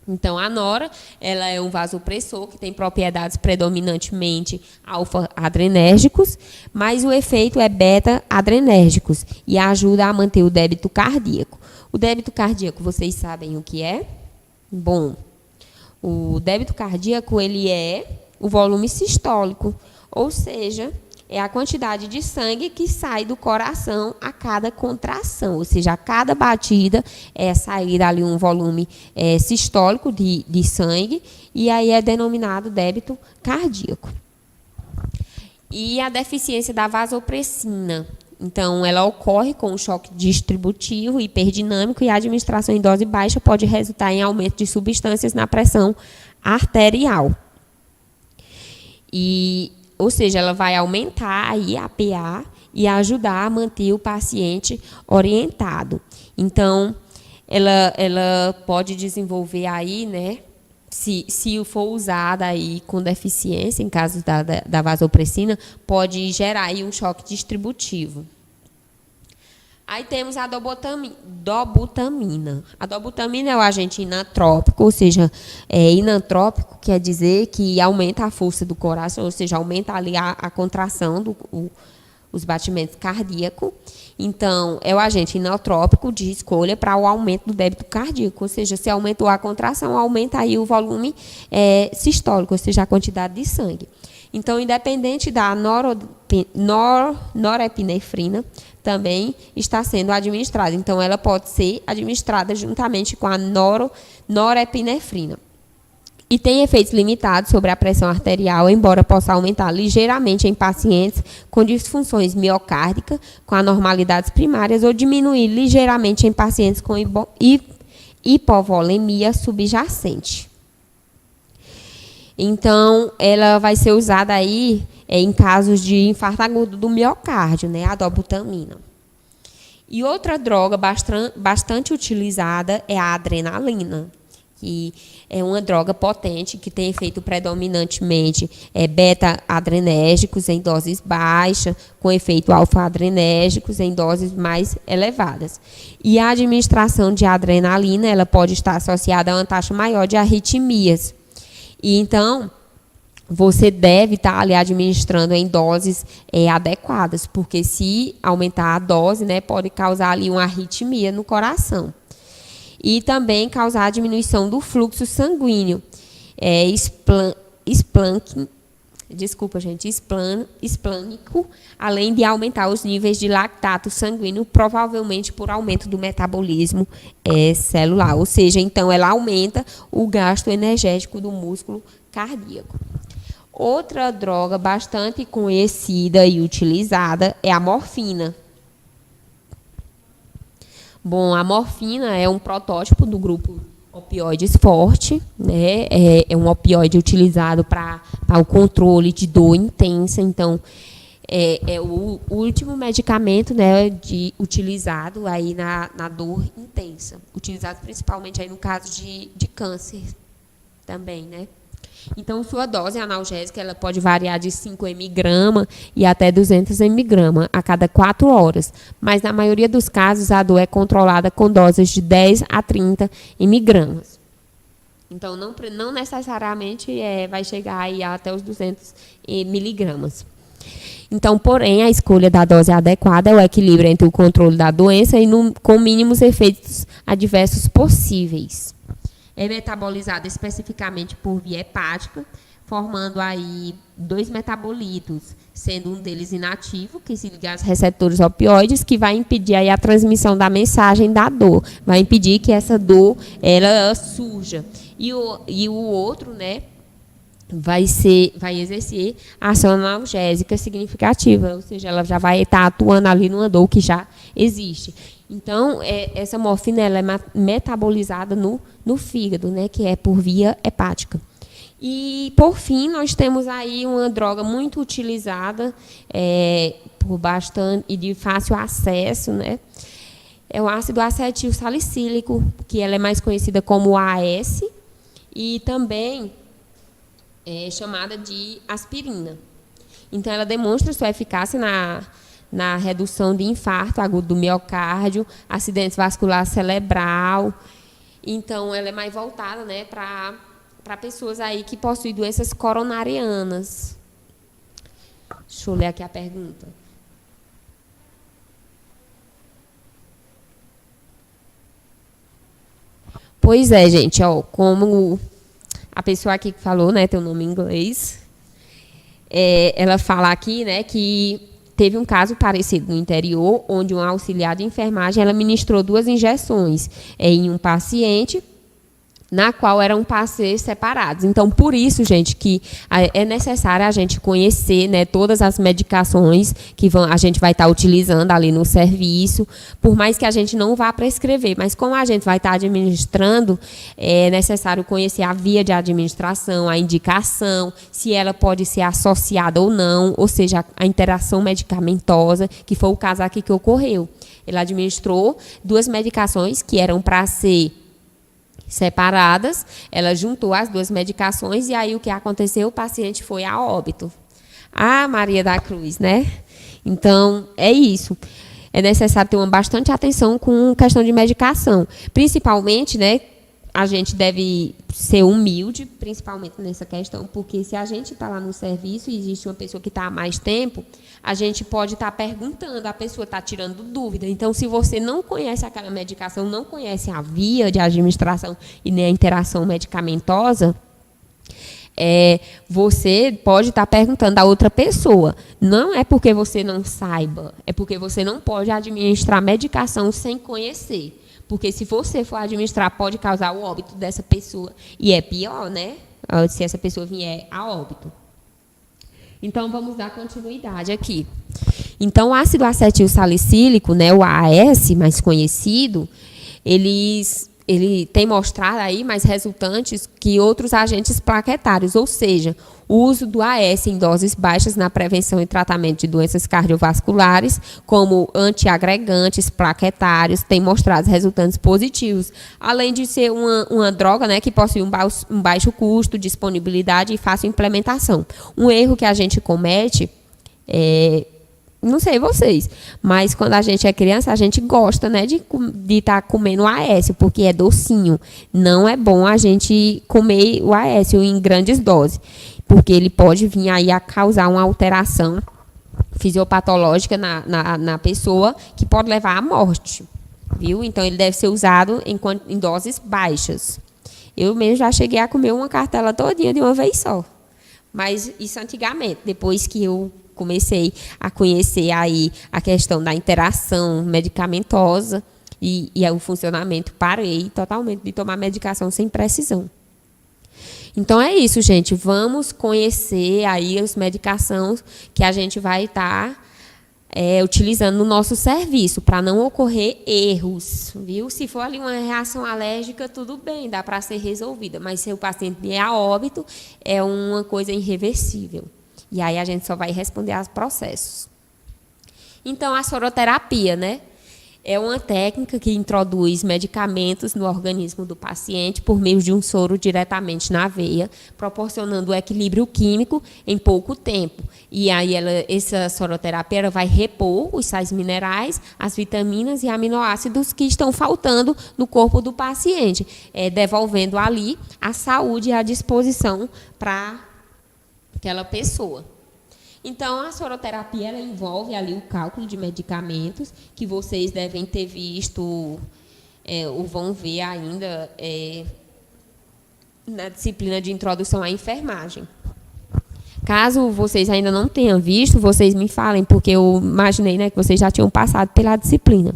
Então, a nora, ela é um vasopressor que tem propriedades predominantemente alfa-adrenérgicos, mas o efeito é beta-adrenérgicos e ajuda a manter o débito cardíaco. O débito cardíaco, vocês sabem o que é? Bom, o débito cardíaco, ele é o volume sistólico, ou seja, é a quantidade de sangue que sai do coração a cada contração, ou seja, a cada batida é sair ali um volume sistólico de sangue, e aí é denominado débito cardíaco. E a deficiência da vasopressina. Então, ela ocorre com o choque distributivo hiperdinâmico, e a administração em dose baixa pode resultar em aumento de substâncias na pressão arterial. Ou seja, ela vai aumentar aí a PA e ajudar a manter o paciente orientado. Então, ela pode desenvolver aí, né, se for usada aí com deficiência, em caso da vasopressina, pode gerar aí um choque distributivo. Aí temos a dobutamina. A dobutamina é o agente inantrópico, ou seja, inantrópico quer dizer que aumenta a força do coração, ou seja, aumenta ali a contração os batimentos cardíacos. Então, é o agente inotrópico de escolha para o aumento do débito cardíaco, ou seja, se aumentou a contração, aumenta aí o volume sistólico, ou seja, a quantidade de sangue. Então, independente da norepinefrina, também está sendo administrada. Então, ela pode ser administrada juntamente com a norepinefrina. E tem efeitos limitados sobre a pressão arterial, embora possa aumentar ligeiramente em pacientes com disfunções miocárdicas, com anormalidades primárias, ou diminuir ligeiramente em pacientes com hipovolemia subjacente. Então, ela vai ser usada aí em casos de infarto agudo do miocárdio, né, a dobutamina. E outra droga bastante utilizada é a adrenalina, que é uma droga potente que tem efeito predominantemente beta-adrenérgicos em doses baixas, com efeito alfa-adrenérgicos em doses mais elevadas. E a administração de adrenalina, ela pode estar associada a uma taxa maior de arritmias. E então, você deve estar ali administrando em doses adequadas, porque se aumentar a dose, né, pode causar ali uma arritmia no coração. E também causar a diminuição do fluxo sanguíneo, esplânico, além de aumentar os níveis de lactato sanguíneo, provavelmente por aumento do metabolismo celular. Ou seja, então ela aumenta o gasto energético do músculo cardíaco. Outra droga bastante conhecida e utilizada é a morfina. Bom, a morfina é um protótipo do grupo opioides forte, né? É um opioide utilizado para o controle de dor intensa. Então, é o último medicamento, né, utilizado aí na dor intensa, utilizado principalmente aí no caso de câncer também, né? Então, sua dose analgésica ela pode variar de 5 mg e até 200 mg a cada 4 horas. Mas, na maioria dos casos, a dor é controlada com doses de 10 a 30 mg. Então, não necessariamente vai chegar aí até os 200 mg. Então, porém, a escolha da dose adequada é o equilíbrio entre o controle da doença e com mínimos efeitos adversos possíveis. É metabolizada especificamente por via hepática, formando aí 2 metabolitos, sendo um deles inativo, que se liga aos receptores opioides, que vai impedir aí a transmissão da mensagem da dor, vai impedir que essa dor ela surja. E o outro, né, vai exercer ação analgésica significativa, ou seja, ela já vai estar atuando ali numa dor que já existe. Então, essa morfina ela é metabolizada no fígado, né, que é por via hepática. E, por fim, nós temos aí uma droga muito utilizada por bastante e de fácil acesso, né? É o ácido acetil salicílico, que ela é mais conhecida como AS, e também é chamada de aspirina. Então, ela demonstra sua eficácia na redução de infarto agudo do miocárdio, acidente vascular cerebral. Então, ela é mais voltada, né, para pessoas aí que possuem doenças coronarianas. Deixa eu ler aqui a pergunta. Pois é, gente, ó, como a pessoa aqui que falou, né, tem o nome em inglês, ela fala aqui, né, que teve um caso parecido no interior, onde um auxiliar de enfermagem ela ministrou 2 injeções em um paciente, na qual eram pacientes separados. Então, por isso, gente, que é necessário a gente conhecer, né, todas as medicações que a gente vai estar utilizando ali no serviço, por mais que a gente não vá prescrever, mas como a gente vai estar administrando, é necessário conhecer a via de administração, a indicação, se ela pode ser associada ou não, ou seja, a interação medicamentosa, que foi o caso aqui que ocorreu. Ele administrou 2 medicações que eram para ser separadas, ela juntou as 2 medicações e aí o que aconteceu? O paciente foi a óbito. Ah, Maria da Cruz, né? Então, é isso. É necessário ter bastante atenção com questão de medicação. Principalmente, né, a gente deve ser humilde, principalmente nessa questão, porque se a gente está lá no serviço e existe uma pessoa que está há mais tempo, a gente pode estar perguntando, a pessoa está tirando dúvida. Então, se você não conhece aquela medicação, não conhece a via de administração e nem a interação medicamentosa, você pode estar perguntando a outra pessoa. Não é porque você não saiba, é porque você não pode administrar medicação sem conhecer. Porque se você for administrar, pode causar o óbito dessa pessoa. E é pior, né? Se essa pessoa vier a óbito. Então, vamos dar continuidade aqui. Então, o ácido acetil salicílico, né, o AS, mais conhecido, ele tem mostrado aí mais resultantes que outros agentes plaquetários, ou seja, o uso do AS em doses baixas na prevenção e tratamento de doenças cardiovasculares, como antiagregantes plaquetários, tem mostrado resultantes positivos, além de ser uma droga, né, que possui um baixo custo, disponibilidade e fácil implementação. Um erro que a gente comete não sei vocês, mas quando a gente é criança, a gente gosta, né, de estar comendo o AS, porque é docinho. Não é bom a gente comer o AS em grandes doses, porque ele pode vir aí a causar uma alteração fisiopatológica na pessoa, que pode levar à morte, viu? Então, ele deve ser usado em doses baixas. Eu mesmo já cheguei a comer uma cartela todinha de uma vez só. Mas isso antigamente, depois que eu comecei a conhecer aí a questão da interação medicamentosa e o funcionamento, parei totalmente de tomar medicação sem precisão. Então, é isso, gente. Vamos conhecer aí as medicações que a gente vai estar utilizando no nosso serviço, para não ocorrer erros, viu? Se for ali uma reação alérgica, tudo bem, dá para ser resolvida, mas se o paciente vier a óbito, é uma coisa irreversível. E aí a gente só vai responder aos processos. Então, a soroterapia, né? É uma técnica que introduz medicamentos no organismo do paciente por meio de um soro diretamente na veia, proporcionando o equilíbrio químico em pouco tempo. E aí essa soroterapia ela vai repor os sais minerais, as vitaminas e aminoácidos que estão faltando no corpo do paciente, devolvendo ali a saúde e a disposição para aquela pessoa. Então, a soroterapia ela envolve ali o cálculo de medicamentos, que vocês devem ter visto, ou vão ver ainda na disciplina de introdução à enfermagem. Caso vocês ainda não tenham visto, vocês me falem, porque eu imaginei, né, que vocês já tinham passado pela disciplina.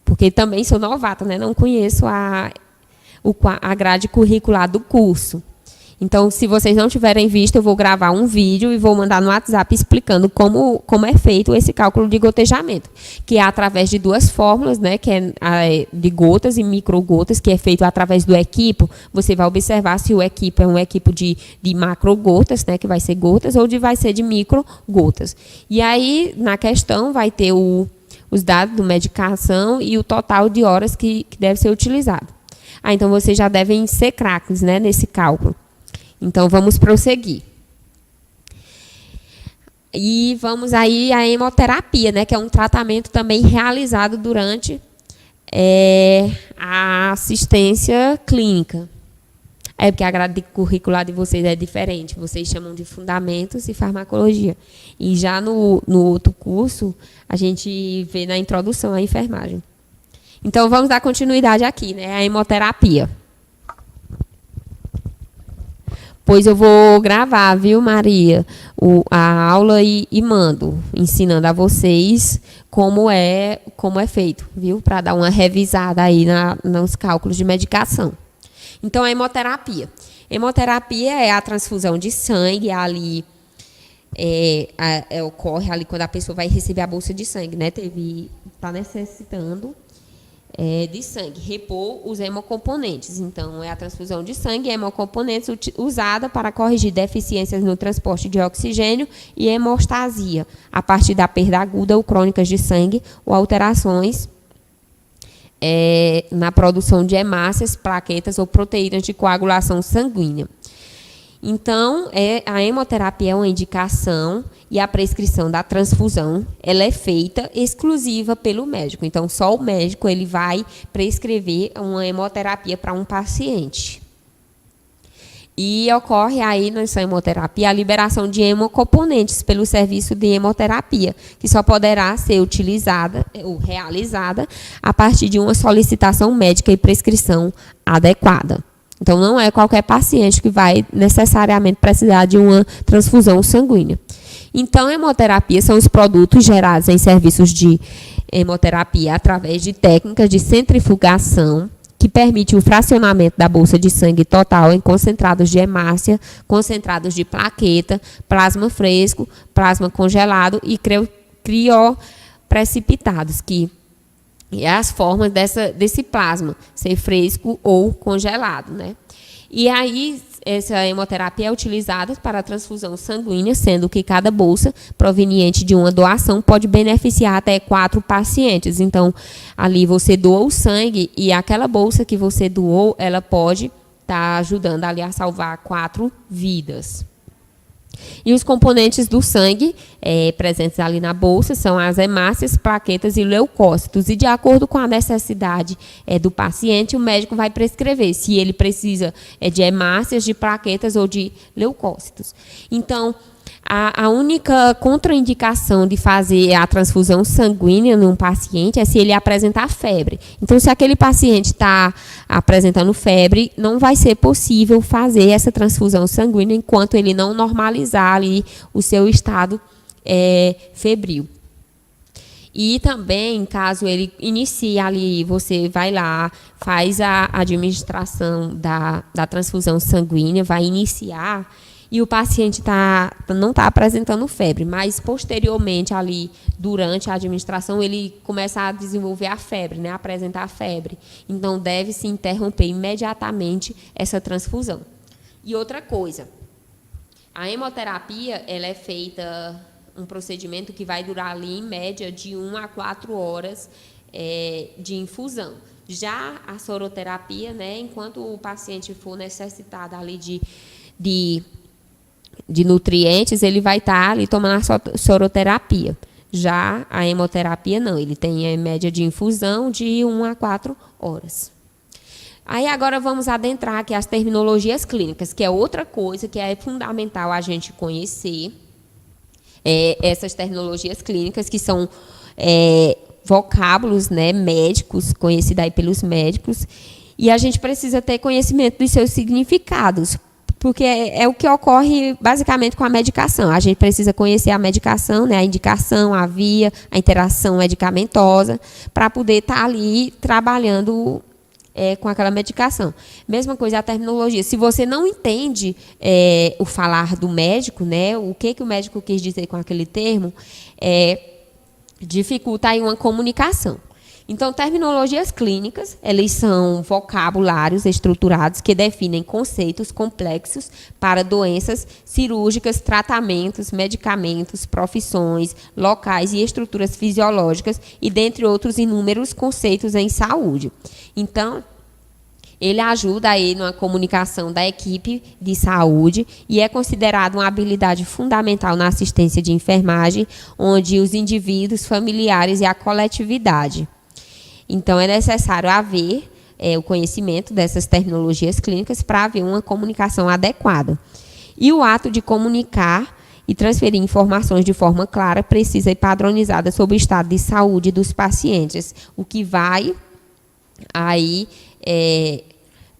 Porque também sou novata, né, não conheço a grade curricular do curso. Então, se vocês não tiverem visto, eu vou gravar um vídeo e vou mandar no WhatsApp explicando como é feito esse cálculo de gotejamento, que é através de duas fórmulas, né, que é de gotas e microgotas, que é feito através do equipo. Você vai observar se o equipo é um equipo de macrogotas, né, que vai ser gotas, ou vai ser de microgotas. E aí, na questão, vai ter os dados da medicação e o total de horas que deve ser utilizado. Então, vocês já devem ser craques, né, nesse cálculo. Então, vamos prosseguir. E vamos aí à hemoterapia, né, que é um tratamento também realizado durante a assistência clínica. É porque a grade curricular de vocês é diferente. Vocês chamam de fundamentos e farmacologia. E já no outro curso, a gente vê na introdução à enfermagem. Então, vamos dar continuidade aqui, né, à hemoterapia. Pois eu vou gravar, viu, Maria, a aula e mando, ensinando a vocês como é feito, viu? Para dar uma revisada aí nos cálculos de medicação. Então, a hemoterapia. Hemoterapia é a transfusão de sangue, ali ocorre ali quando a pessoa vai receber a bolsa de sangue, né? Está necessitando de sangue, repor os hemocomponentes. Então, é a transfusão de sangue e hemocomponentes usada para corrigir deficiências no transporte de oxigênio e hemostasia, a partir da perda aguda ou crônicas de sangue ou alterações na produção de hemácias, plaquetas ou proteínas de coagulação sanguínea. Então, a hemoterapia é uma indicação e a prescrição da transfusão ela é feita exclusiva pelo médico. Então, só o médico ele vai prescrever uma hemoterapia para um paciente. E ocorre aí nessa hemoterapia a liberação de hemocomponentes pelo serviço de hemoterapia, que só poderá ser utilizada ou realizada a partir de uma solicitação médica e prescrição adequada. Então, não é qualquer paciente que vai necessariamente precisar de uma transfusão sanguínea. Então, a hemoterapia são os produtos gerados em serviços de hemoterapia através de técnicas de centrifugação, que permite o fracionamento da bolsa de sangue total em concentrados de hemácia, concentrados de plaqueta, plasma fresco, plasma congelado e crioprecipitados, que é as formas desse plasma, ser fresco ou congelado, né? E aí, essa hemoterapia é utilizada para a transfusão sanguínea, sendo que cada bolsa proveniente de uma doação pode beneficiar até 4 pacientes. Então, ali você doa o sangue e aquela bolsa que você doou, ela pode estar ajudando ali a salvar 4 vidas. E os componentes do sangue presentes ali na bolsa são as hemácias, plaquetas e leucócitos. E de acordo com a necessidade do paciente, o médico vai prescrever se ele precisa de hemácias, de plaquetas ou de leucócitos. Então, a única contraindicação de fazer a transfusão sanguínea num paciente é se ele apresentar febre. Então, se aquele paciente está apresentando febre, não vai ser possível fazer essa transfusão sanguínea enquanto ele não normalizar ali o seu estado febril. E também, caso ele inicie ali, você vai lá, faz a administração da transfusão sanguínea, vai iniciar, e o paciente não está apresentando febre, mas posteriormente ali, durante a administração, ele começa a desenvolver a febre, né, a apresentar a febre. Então, deve-se interromper imediatamente essa transfusão. E outra coisa, a hemoterapia ela é feita, um procedimento que vai durar ali, em média, de 1 a 4 horas de infusão. Já a soroterapia, né, enquanto o paciente for necessitado ali de nutrientes, ele vai estar ali tomando a soroterapia. Já a hemoterapia não, ele tem a média de infusão de 1 a 4 horas. Aí agora vamos adentrar aqui as terminologias clínicas, que é outra coisa que é fundamental a gente conhecer. Essas terminologias clínicas, que são vocábulos, né, médicos, conhecidos aí pelos médicos, e a gente precisa ter conhecimento dos seus significados, Porque é o que ocorre basicamente com a medicação. A gente precisa conhecer a medicação, né, a indicação, a via, a interação medicamentosa, para poder estar ali trabalhando com aquela medicação. Mesma coisa a terminologia. Se você não entende o falar do médico, né, o que o médico quis dizer com aquele termo, dificulta aí uma comunicação. Então, terminologias clínicas, eles são vocabulários estruturados que definem conceitos complexos para doenças cirúrgicas, tratamentos, medicamentos, profissões, locais e estruturas fisiológicas, e dentre outros inúmeros conceitos em saúde. Então, ele ajuda aí na comunicação da equipe de saúde e é considerado uma habilidade fundamental na assistência de enfermagem, onde os indivíduos, familiares e a coletividade. Então, é necessário haver o conhecimento dessas terminologias clínicas para haver uma comunicação adequada. E o ato de comunicar e transferir informações de forma clara, precisa e padronizada sobre o estado de saúde dos pacientes, o que vai aí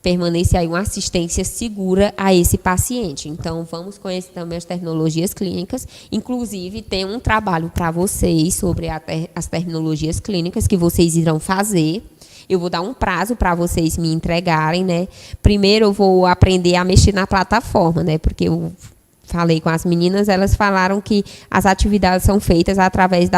permanecer aí uma assistência segura a esse paciente. Então, vamos conhecer também as terminologias clínicas. Inclusive, tem um trabalho para vocês sobre as terminologias clínicas que vocês irão fazer. Eu vou dar um prazo para vocês me entregarem, né? Primeiro, eu vou aprender a mexer na plataforma, né? Porque eu falei com as meninas, elas falaram que as atividades são feitas através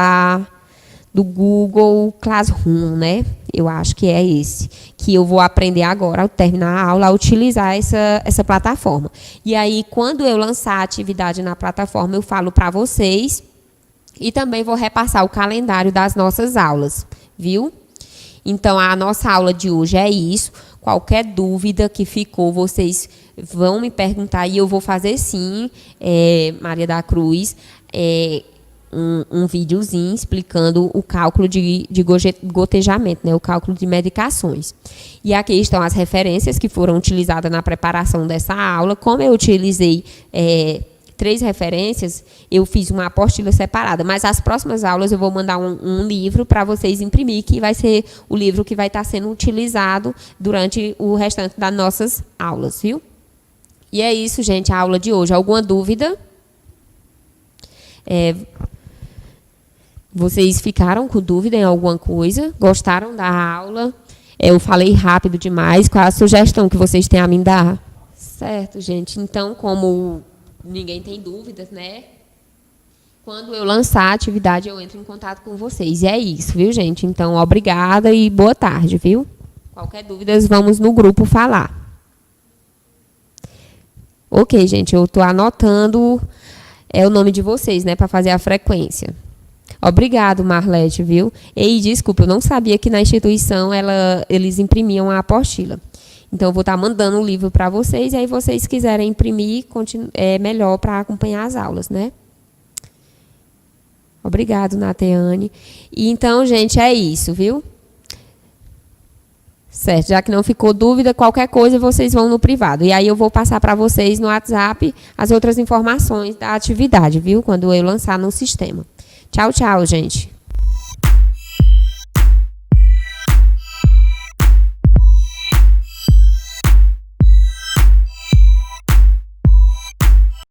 do Google Classroom, né? Eu acho que é esse, que eu vou aprender agora, ao terminar a aula, a utilizar essa plataforma. E aí, quando eu lançar a atividade na plataforma, eu falo para vocês e também vou repassar o calendário das nossas aulas, viu? Então, a nossa aula de hoje é isso. Qualquer dúvida que ficou, vocês vão me perguntar e eu vou fazer sim, Maria da Cruz, um videozinho explicando o cálculo de gotejamento, né, o cálculo de medicações. E aqui estão as referências que foram utilizadas na preparação dessa aula. Como eu utilizei 3 referências, eu fiz uma apostila separada, mas as próximas aulas eu vou mandar um livro para vocês imprimir, que vai ser o livro que vai estar sendo utilizado durante o restante das nossas aulas, viu? E é isso, gente, a aula de hoje. Alguma dúvida? Vocês ficaram com dúvida em alguma coisa? Gostaram da aula? Eu falei rápido demais. Qual a sugestão que vocês têm a me dar? Certo, gente. Então, como ninguém tem dúvidas, né? Quando eu lançar a atividade, eu entro em contato com vocês. E é isso, viu, gente? Então, obrigada e boa tarde, viu? Qualquer dúvida, vamos no grupo falar. Ok, gente, eu estou anotando o nome de vocês, né, para fazer a frequência. Obrigado, Marlete, viu? E desculpa, eu não sabia que na instituição eles imprimiam a apostila. Então, eu vou estar mandando o livro para vocês, e aí vocês quiserem imprimir, é melhor para acompanhar as aulas, né? Obrigado, Nateane. E então, gente, é isso, viu? Certo, já que não ficou dúvida, qualquer coisa vocês vão no privado. E aí eu vou passar para vocês no WhatsApp as outras informações da atividade, viu? Quando eu lançar no sistema. Tchau, tchau, gente.